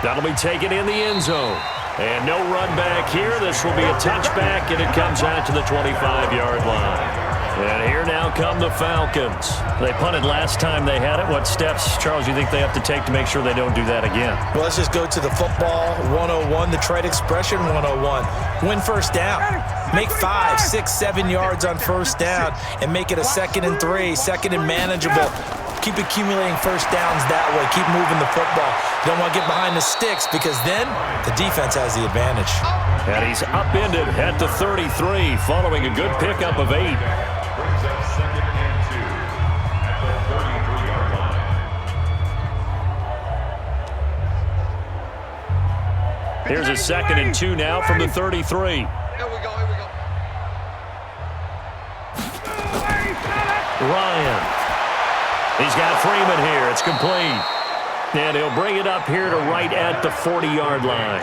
That'll be taken in the end zone. And no run back here. This will be a touchback, and it comes out to the 25-yard line. And here now come the Falcons. They punted last time they had it. What steps, Charles, do you think they have to take to make sure they don't do that again? Well, let's just go to the football 101, the trade expression 101. Win 1st down. Make 5, 6, 7 yards on 1st down and make it a 2nd and 3, 2nd and manageable. Keep accumulating 1st downs that way. Keep moving the football. You don't want to get behind the sticks because then the defense has the advantage. And he's upended at the 33 following a good pickup of 8. Brings up 2nd and 2 at the 33-yard line. Here's a 2nd and 2 now from the 33. Here we go, here we go. Ryan. He's got Freeman here. It's complete. And he'll bring it up here to right at the 40-yard line.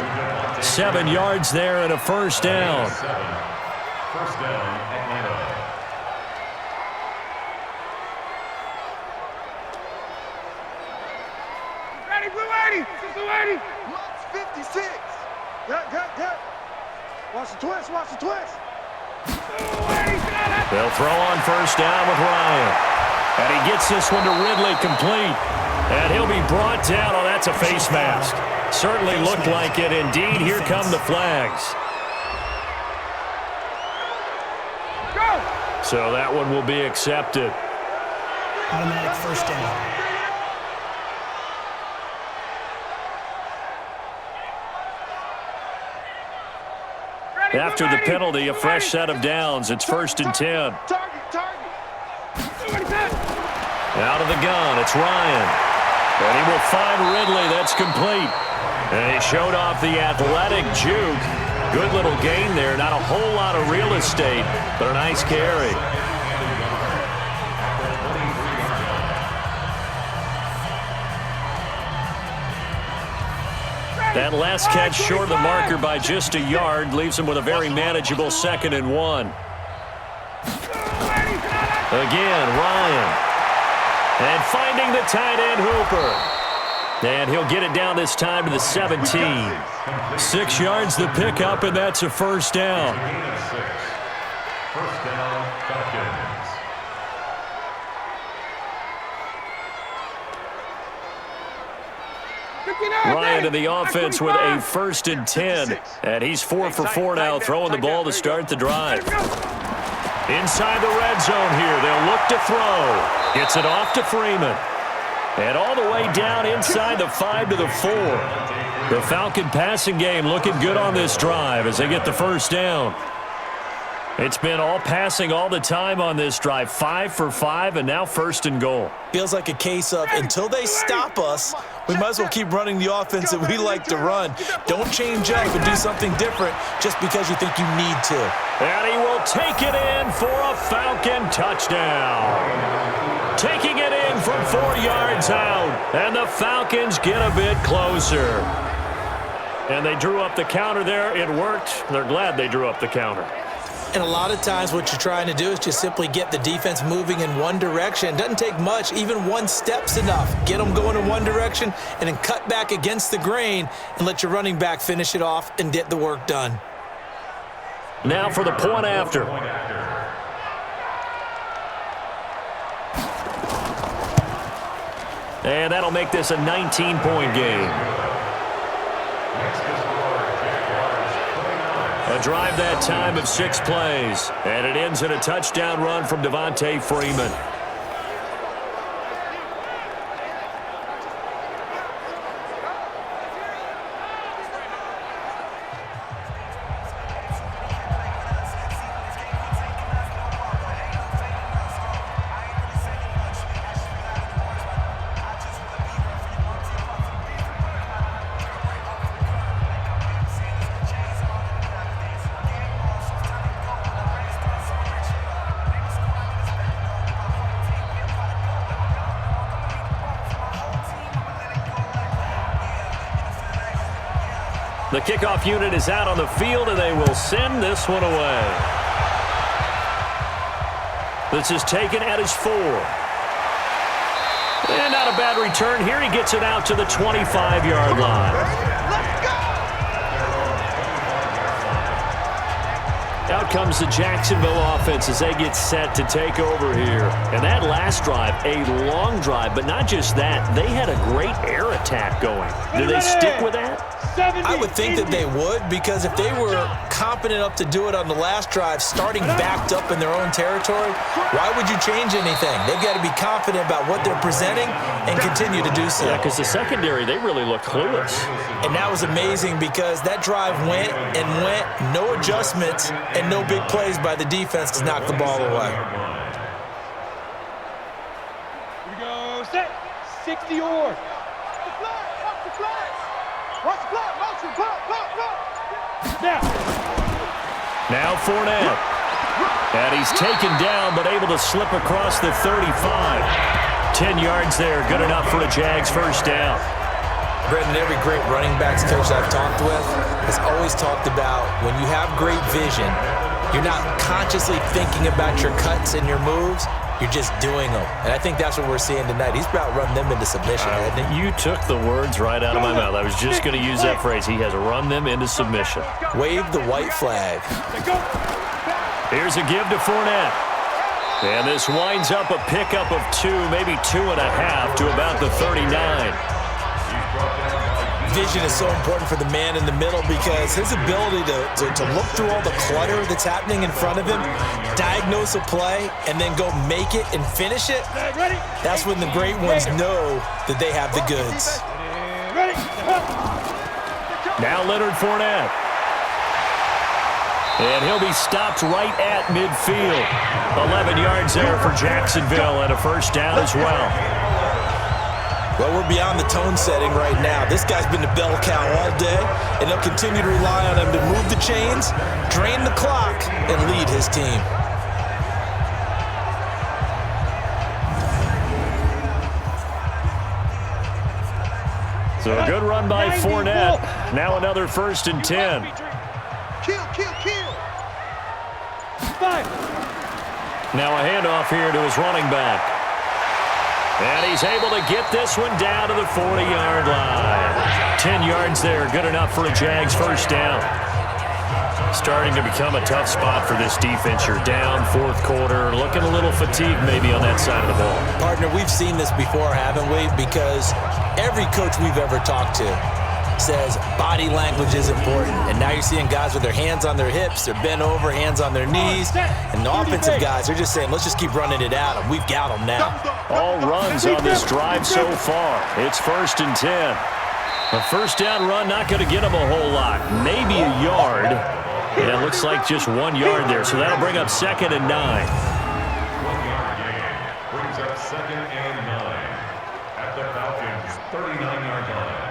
7 yards there and a 1st down. 1st down, Atlanta. Ready, blue 80. Blue 80. Lux 56. Yeah. Watch the twist. Watch the twist. They'll throw on 1st down with Ryan. And he gets this one to Ridley, complete. And he'll be brought down. Oh, that's a face mask. Certainly looked like it. Indeed, here come the flags. So that one will be accepted. Automatic first down. After the penalty, a fresh set of downs. It's 1st and 10. Out of the gun, it's Ryan. And he will find Ridley. That's complete. And he showed off the athletic juke. Good little gain there. Not a whole lot of real estate, but a nice carry. That last catch short of the marker by just a yard leaves him with a very manageable 2nd and 1. Again, Ryan. And finding the tight end Hooper. And he'll get it down this time to the 17. 6 yards the pickup, and that's a first down. First down, Falcons. Ryan to the offense with a 1st and 10. And he's 4 for 4 now, throwing the ball to start the drive. Inside the red zone here, they'll look to throw. Gets it off to Freeman. And all the way down inside the 5 to the 4. The Falcon passing game looking good on this drive as they get the first down. It's been all passing all the time on this drive. 5 for 5, and now 1st and goal. Feels like a case of until they stop us, we might as well keep running the offense that we like to run. Don't change up and do something different just because you think you need to. And he will take it in for a Falcon touchdown. Taking it in from 4 yards out, and the Falcons get a bit closer. And they drew up the counter there. It worked. They're glad they drew up the counter. And a lot of times what you're trying to do is just simply get the defense moving in one direction. It doesn't take much. Even 1 step's enough. Get them going in one direction and then cut back against the grain and let your running back finish it off and get the work done. Now for the point after. And that'll make this a 19-point game. A drive that time of 6 plays. And it ends in a touchdown run from Devontae Freeman. The kickoff unit is out on the field, and they will send this one away. This is taken at his 4. And not a bad return here. He gets it out to the 25-yard line. Out comes the Jacksonville offense as they get set to take over here. And that last drive, a long drive, but not just that. They had a great air attack going. Do they stick with that? I would think that they would, because if they were competent enough to do it on the last drive, starting backed up in their own territory, why would you change anything? They've got to be confident about what they're presenting and continue to do so. Yeah, because the secondary, they really look clueless. And that was amazing because that drive went and went, no adjustments and no big plays by the defense to knock the ball away. Here we go, set, 60 or. Watch the flag, motion, Now Fournette. And he's taken down, but able to slip across the 35. 10 yards there, good enough for a Jags first down. Brendan, every great running backs coach I've talked with has always talked about when you have great vision, you're not consciously thinking about your cuts and your moves. You're just doing them. And I think that's what we're seeing tonight. He's about run them into submission, hasn't he? You took the words right out of my mouth. I was just going to use that phrase. He has run them into submission. Wave the white flag. Here's a give to Fournette. And this winds up a pickup of 2, maybe 2.5 to about the 39. vision is so important for the man in the middle because his ability to look through all the clutter that's happening in front of him, diagnose a play, and then go make it and finish it, that's when the great ones know that they have the goods. Now Leonard Fournette. And he'll be stopped right at midfield. 11 yards there for Jacksonville and a first down as well. Well, we're beyond the tone setting right now. This guy's been the bell cow all day, and they'll continue to rely on him to move the chains, drain the clock, and lead his team. So a good run by Fournette. Now another 1st and 10. Kill, kill, kill. Now a handoff here to his running back. And he's able to get this one down to the 40-yard line. 10 yards there, good enough for a Jags first down. Starting to become a tough spot for this defense. You're down 4th quarter, looking a little fatigued maybe on that side of the ball. Partner, we've seen this before, haven't we? Because every coach we've ever talked to says body language is important. And now you're seeing guys with their hands on their hips, they're bent over, hands on their knees. And the offensive guys are just saying, let's just keep running it at them. We've got them now. All runs on this drive so far. It's 1st and 10. A first down run not going to get them a whole lot. Maybe a yard. And it looks like just 1 yard there. So that'll bring up 2nd and 9. 1-yard gain brings up 2nd and 9 at the Falcons' 39-yard line.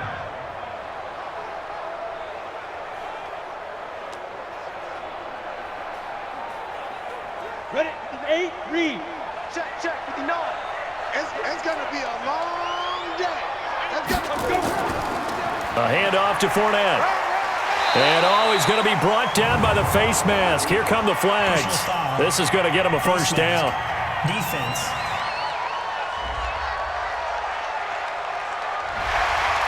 Ready? 8, read. Check, 59. It's going to be a long day. Let's go. A handoff to Fournette. And he's going to be brought down by the face mask. Here come the flags. This is going to get him a first down. Defense.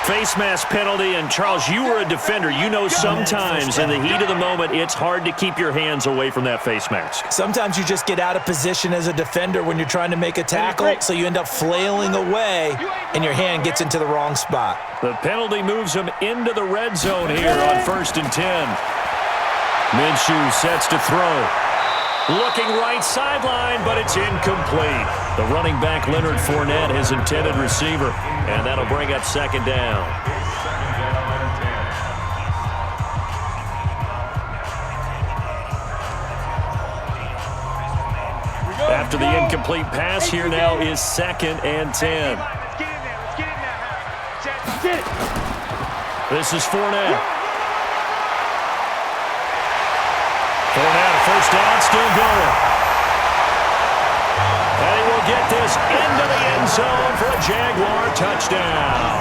Face mask penalty, and Charles, you were a defender. You know sometimes in the heat of the moment, it's hard to keep your hands away from that face mask. Sometimes you just get out of position as a defender when you're trying to make a tackle, so you end up flailing away, and your hand gets into the wrong spot. The penalty moves him into the red zone here on 1st and 10. Minshew sets to throw. Looking right sideline, but it's incomplete. The running back, Leonard Fournette, his intended receiver, and that'll bring up 2nd down. After the incomplete pass, here now is 2nd and 10. Let's get in there. This is Fournette. Fournette, first down, still going. And he will get this into the end zone for a Jaguar touchdown.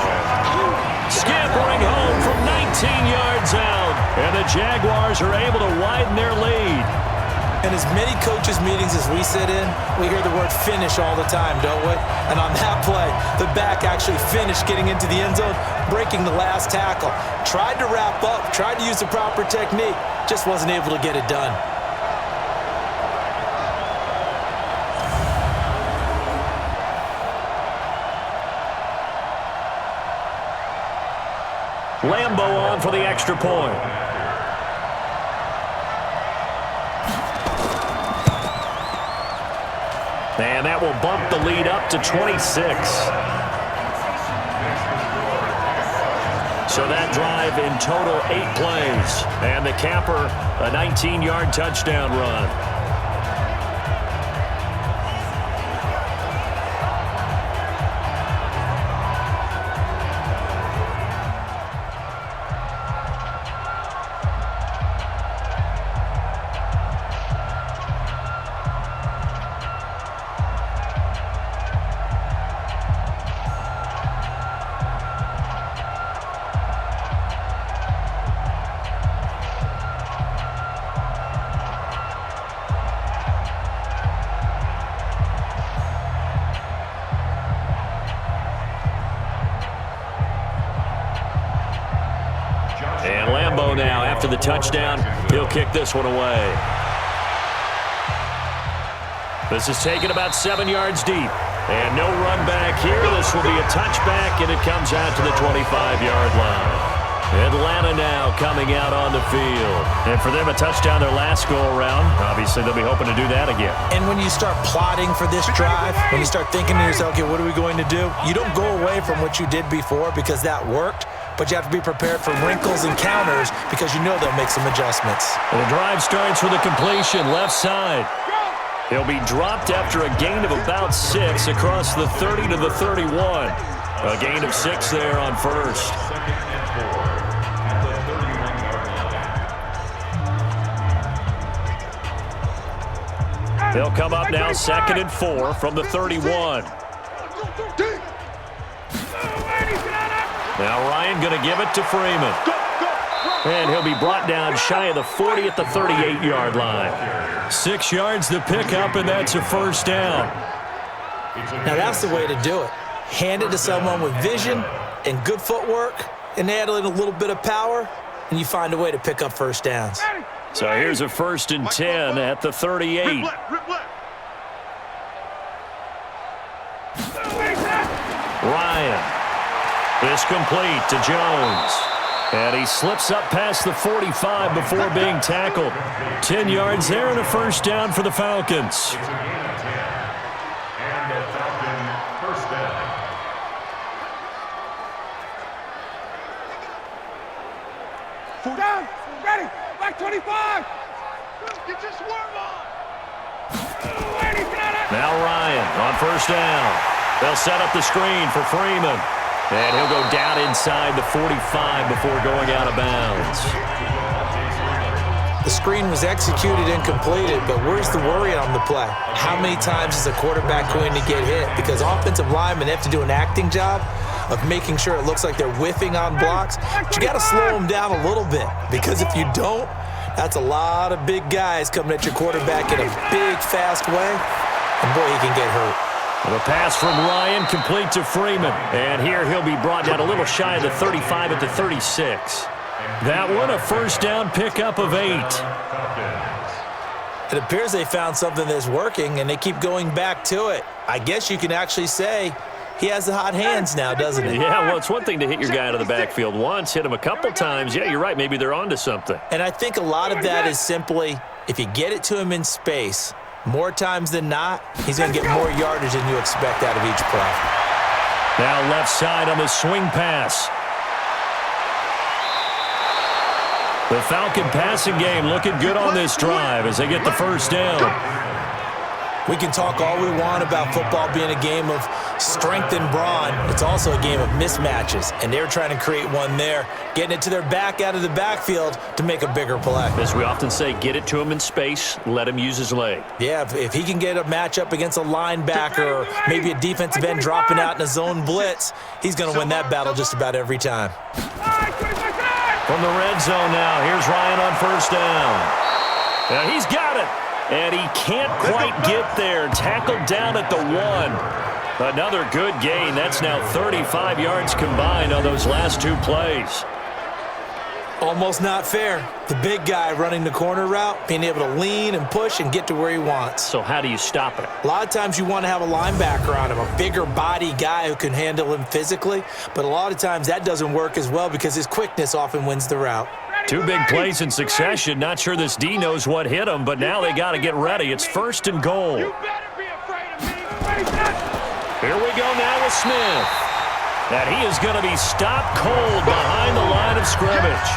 Scampering home from 19 yards out. And the Jaguars are able to widen their lead. In as many coaches' meetings as we sit in, we hear the word finish all the time, don't we? And on that play, the back actually finished getting into the end zone, breaking the last tackle. Tried to wrap up, tried to use the proper technique, just wasn't able to get it done. Lambo on for the extra point. And that will bump the lead up to 26. So that drive in total 8 plays. And the capper, a 19-yard touchdown run. And Lambo now, after the touchdown, he'll kick this one away. This is taken about 7 yards deep. And no run back here. This will be a touchback, and it comes out to the 25-yard line. Atlanta now coming out on the field. And for them, a touchdown their last go-around. Obviously, they'll be hoping to do that again. And when you start plotting for this drive, when you start thinking to yourself, okay, what are we going to do? You don't go away from what you did before because that worked, but you have to be prepared for wrinkles and counters because you know they'll make some adjustments. And the drive starts with a completion left side. He'll be dropped after a gain of about 6 across the 30 to the 31. A gain of 6 there on first. They'll come up now 2nd and 4 from the 31. Now Ryan going to give it to Freeman. And he'll be brought down shy of the 40 at the 38-yard line. 6 yards to pick up, and that's a first down. Now that's the way to do it. Hand it to someone with vision and good footwork, and add in a little bit of power, and you find a way to pick up first downs. So here's a 1st and 10 at the 38. Ryan. This complete to Jones. And he slips up past the 45 before being tackled. 10 yards there and a first down for the Falcons. And the Falcon first down. Down. Ready. Back 25. Get your swarm on. Now Ryan on first down. They'll set up the screen for Freeman. And he'll go down inside the 45 before going out of bounds. The screen was executed and completed, but where's the worry on the play? How many times is a quarterback going to get hit? Because offensive linemen have to do an acting job of making sure it looks like they're whiffing on blocks. But you got to slow them down a little bit, because if you don't, that's a lot of big guys coming at your quarterback in a big, fast way, and boy, he can get hurt. The pass from Ryan complete to Freeman. And here he'll be brought down a little shy of the 35 at the 36. That one a first down pickup of 8. It appears they found something that's working, and they keep going back to it. I guess you can actually say he has the hot hands now, doesn't he? Yeah, well, it's one thing to hit your guy out of the backfield once, hit him a couple times. Yeah, you're right. Maybe they're onto something. And I think a lot of that is simply if you get it to him in space, more times than not, he's going to get more yardage than you expect out of each play. Now left side on the swing pass. The Falcon passing game looking good on this drive as they get the first down. We can talk all we want about football being a game of strength and brawn. It's also a game of mismatches, and they're trying to create one there, getting it to their back out of the backfield to make a bigger play. As we often say, get it to him in space, let him use his leg. Yeah, if he can get a matchup against a linebacker or maybe a defensive end dropping out in a zone blitz, he's going to win that battle just about every time. From the red zone now, here's Ryan on first down. Now he's got it. And he can't quite get there. Tackled down at the 1. Another good gain. That's now 35 yards combined on those last 2 plays. Almost not fair. The big guy running the corner route, being able to lean and push and get to where he wants. So how do you stop it? A lot of times you want to have a linebacker on him, a bigger body guy who can handle him physically. But a lot of times that doesn't work as well because his quickness often wins the route. 2 big plays in succession. Not sure this D knows what hit him, but now they got to get ready. It's 1st and goal. You better be afraid of me. Here we go now with Smith. And he is going to be stopped cold behind the line of scrimmage.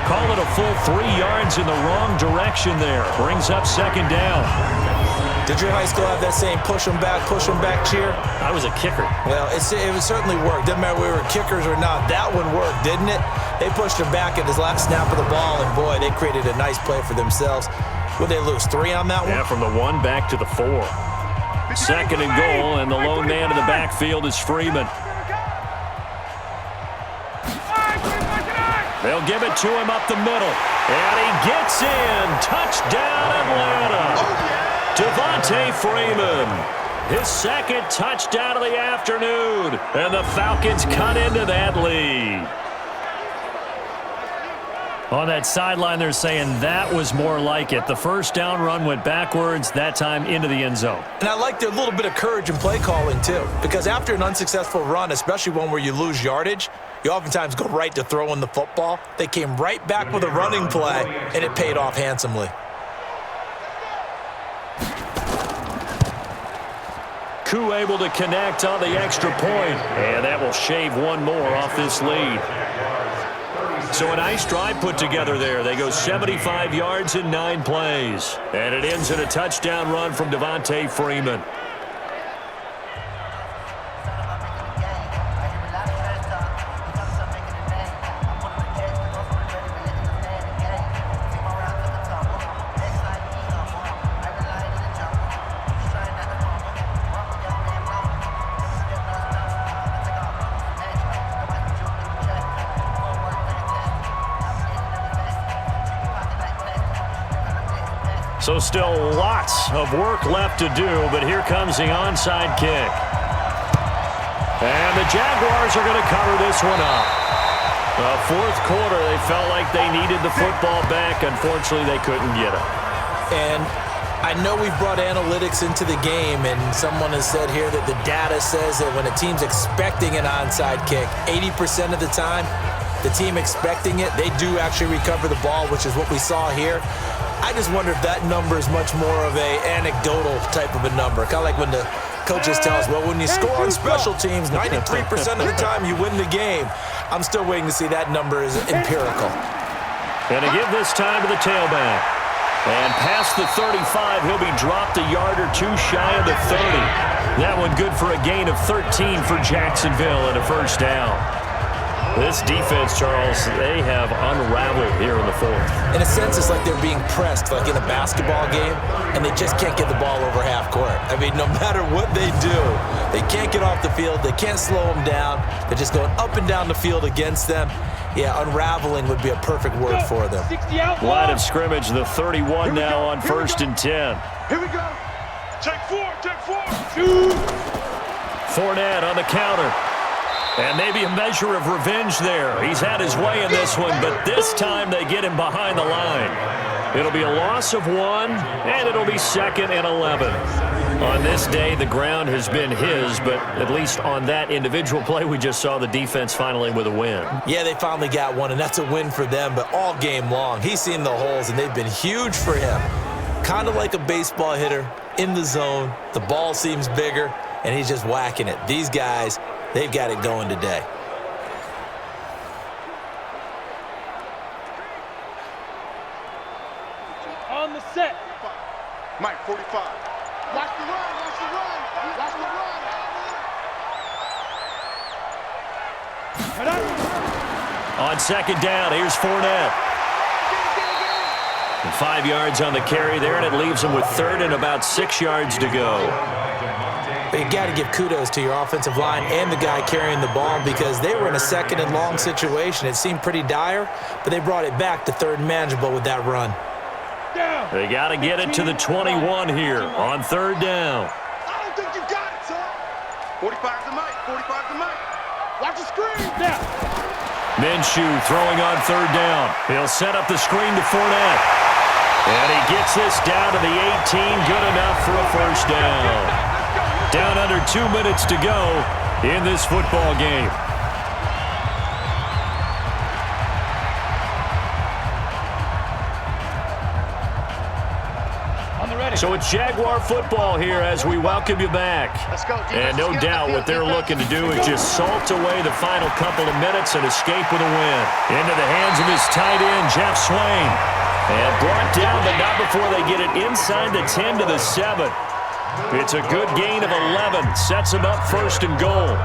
Call it a full 3 yards in the wrong direction there. Brings up 2nd down. Did your high school have that same push them back cheer? I was a kicker. Well, it certainly worked. Doesn't matter whether we were kickers or not. That one worked, didn't it? They pushed him back at his last snap of the ball, and boy, they created a nice play for themselves. Would they lose 3 on that one? Yeah, from the 1 back to the 4. 2nd and goal, and the lone man in the backfield is Freeman. They'll give it to him up the middle. And he gets in. Touchdown, Atlanta. Devontae Freeman. His 2nd touchdown of the afternoon. And the Falcons cut into that lead. On that sideline, they're saying that was more like it. The first down run went backwards, that time into the end zone. And I like their little bit of courage in play calling, too, because after an unsuccessful run, especially one where you lose yardage, you oftentimes go right to throwing the football. They came right back with a running play, and it paid off handsomely. Koo able to connect on the extra point, and that will shave one more off this lead. So a nice drive put together there. They go 75 yards in 9 plays. And it ends in a touchdown run from Devontae Freeman. So still lots of work left to do, but here comes the onside kick. And the Jaguars are going to cover this one up. Fourth quarter, they felt like they needed the football back. Unfortunately, they couldn't get it. And I know we've brought analytics into the game, and someone has said here that the data says that when a team's expecting an onside kick, 80% of the time, the team expecting it, they do actually recover the ball, which is what we saw here. I just wonder if that number is much more of a anecdotal type of a number. Kind of like when the coaches tell us, well, when you score on special teams, 93% of the time you win the game. I'm still waiting to see that number is empirical. And to give this time to the tailback. And past the 35, he'll be dropped a yard or two shy of the 30. That one good for a gain of 13 for Jacksonville and a first down. This defense, Charles, they have unraveled here in the fourth. In a sense, it's like they're being pressed, like in a basketball game, and they just can't get the ball over half court. I mean, no matter what they do, they can't get off the field. They can't slow them down. They're just going up and down the field against them. Yeah, unraveling would be a perfect word for them. Line of scrimmage, the 31 now on 1st and 10. Here we go. Take four. Shoot. Fournette on the counter. And maybe a measure of revenge there. He's had his way in this one, but this time they get him behind the line. It'll be a loss of 1, and it'll be 2nd and 11. On this day, the ground has been his, but at least on that individual play, we just saw the defense finally with a win. Yeah, they finally got one, and that's a win for them, but all game long, he's seen the holes, and they've been huge for him. Kind of like a baseball hitter in the zone. The ball seems bigger, and he's just whacking it. These guys, they've got it going today. On the set. Mike, 45. Watch the run. Cut out. On 2nd down, here's Fournette. And 5 yards on the carry there, and it leaves him with 3rd and about 6 yards to go. But you got to give kudos to your offensive line and the guy carrying the ball because they were in a 2nd and long situation. It seemed pretty dire, but they brought it back to 3rd and manageable with that run. They got to get it to the 21 here on 3rd down. I don't think you got it, son. 45 to Mike. 45 to Mike. Watch the screen. Now. Minshew throwing on 3rd down. He'll set up the screen to Fournette. And he gets this down to the 18. Good enough for a first down. Down under 2 minutes to go in this football game. So it's Jaguar football here as we welcome you back. Let's go. And no doubt what they're looking to do is just salt away the final couple of minutes and escape with a win. Into the hands of his tight end, Jeff Swain. And brought down, but not before they get it inside the 10 to the 7. It's a good gain of 11. Sets him up 1st and goal.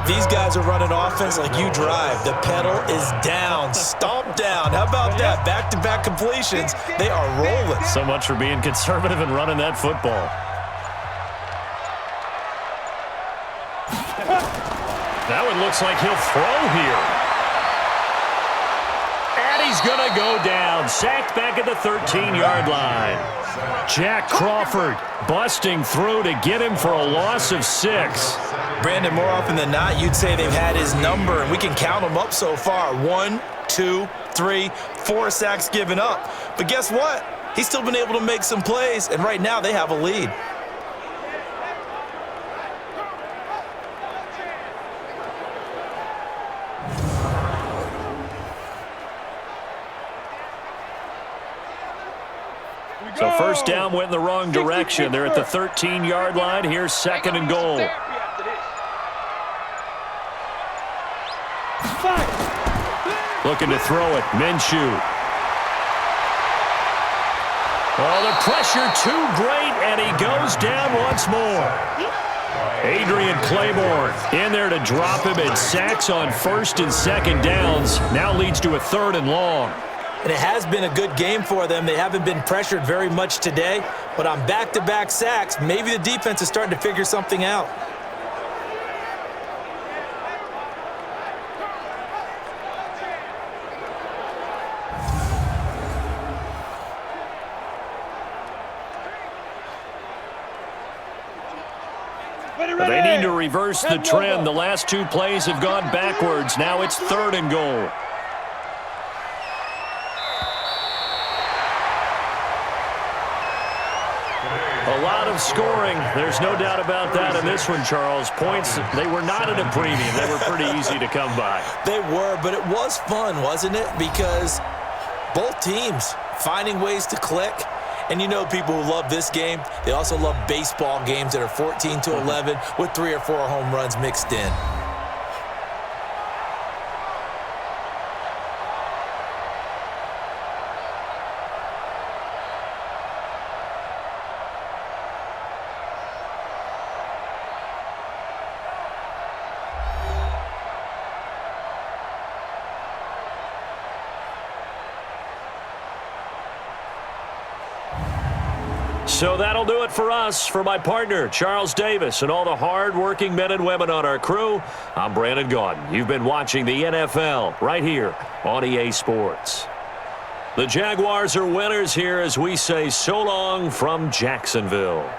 These guys are running offense like you drive. The pedal is down, stomp down. How about that? Back-to-back completions. They are rolling. So much for being conservative and running that football. That one looks like he'll throw here. And he's going to go down. Sacked back at the 13-yard line. Jack Crawford busting through to get him for a loss of 6. Brandon, more often than not, you'd say they've had his number, and we can count them up so far. 1, 2, 3, 4 sacks given up. But guess what? He's still been able to make some plays, and right now they have a lead. So first down went in the wrong direction. They're at the 13-yard line. Here's 2nd and goal. Looking to throw it. Minshew. Oh, the pressure too great, and he goes down once more. Adrian Claiborne in there to drop him, and sacks on 1st and 2nd downs. Now leads to a 3rd and long. And it has been a good game for them. They haven't been pressured very much today, but on back-to-back sacks, maybe the defense is starting to figure something out. They need to reverse the trend. The last 2 plays have gone backwards. Now it's 3rd and goal. A lot of scoring. There's no doubt about that in this one, Charles. Points, they were not at a premium. They were pretty easy to come by. They were, but it was fun, wasn't it? Because both teams finding ways to click. And you know people who love this game, they also love baseball games that are 14-11 with 3 or 4 home runs mixed in. So that'll do it for us. For my partner, Charles Davis, and all the hard-working men and women on our crew, I'm Brandon Gaudin. You've been watching the NFL right here on EA Sports. The Jaguars are winners here as we say so long from Jacksonville.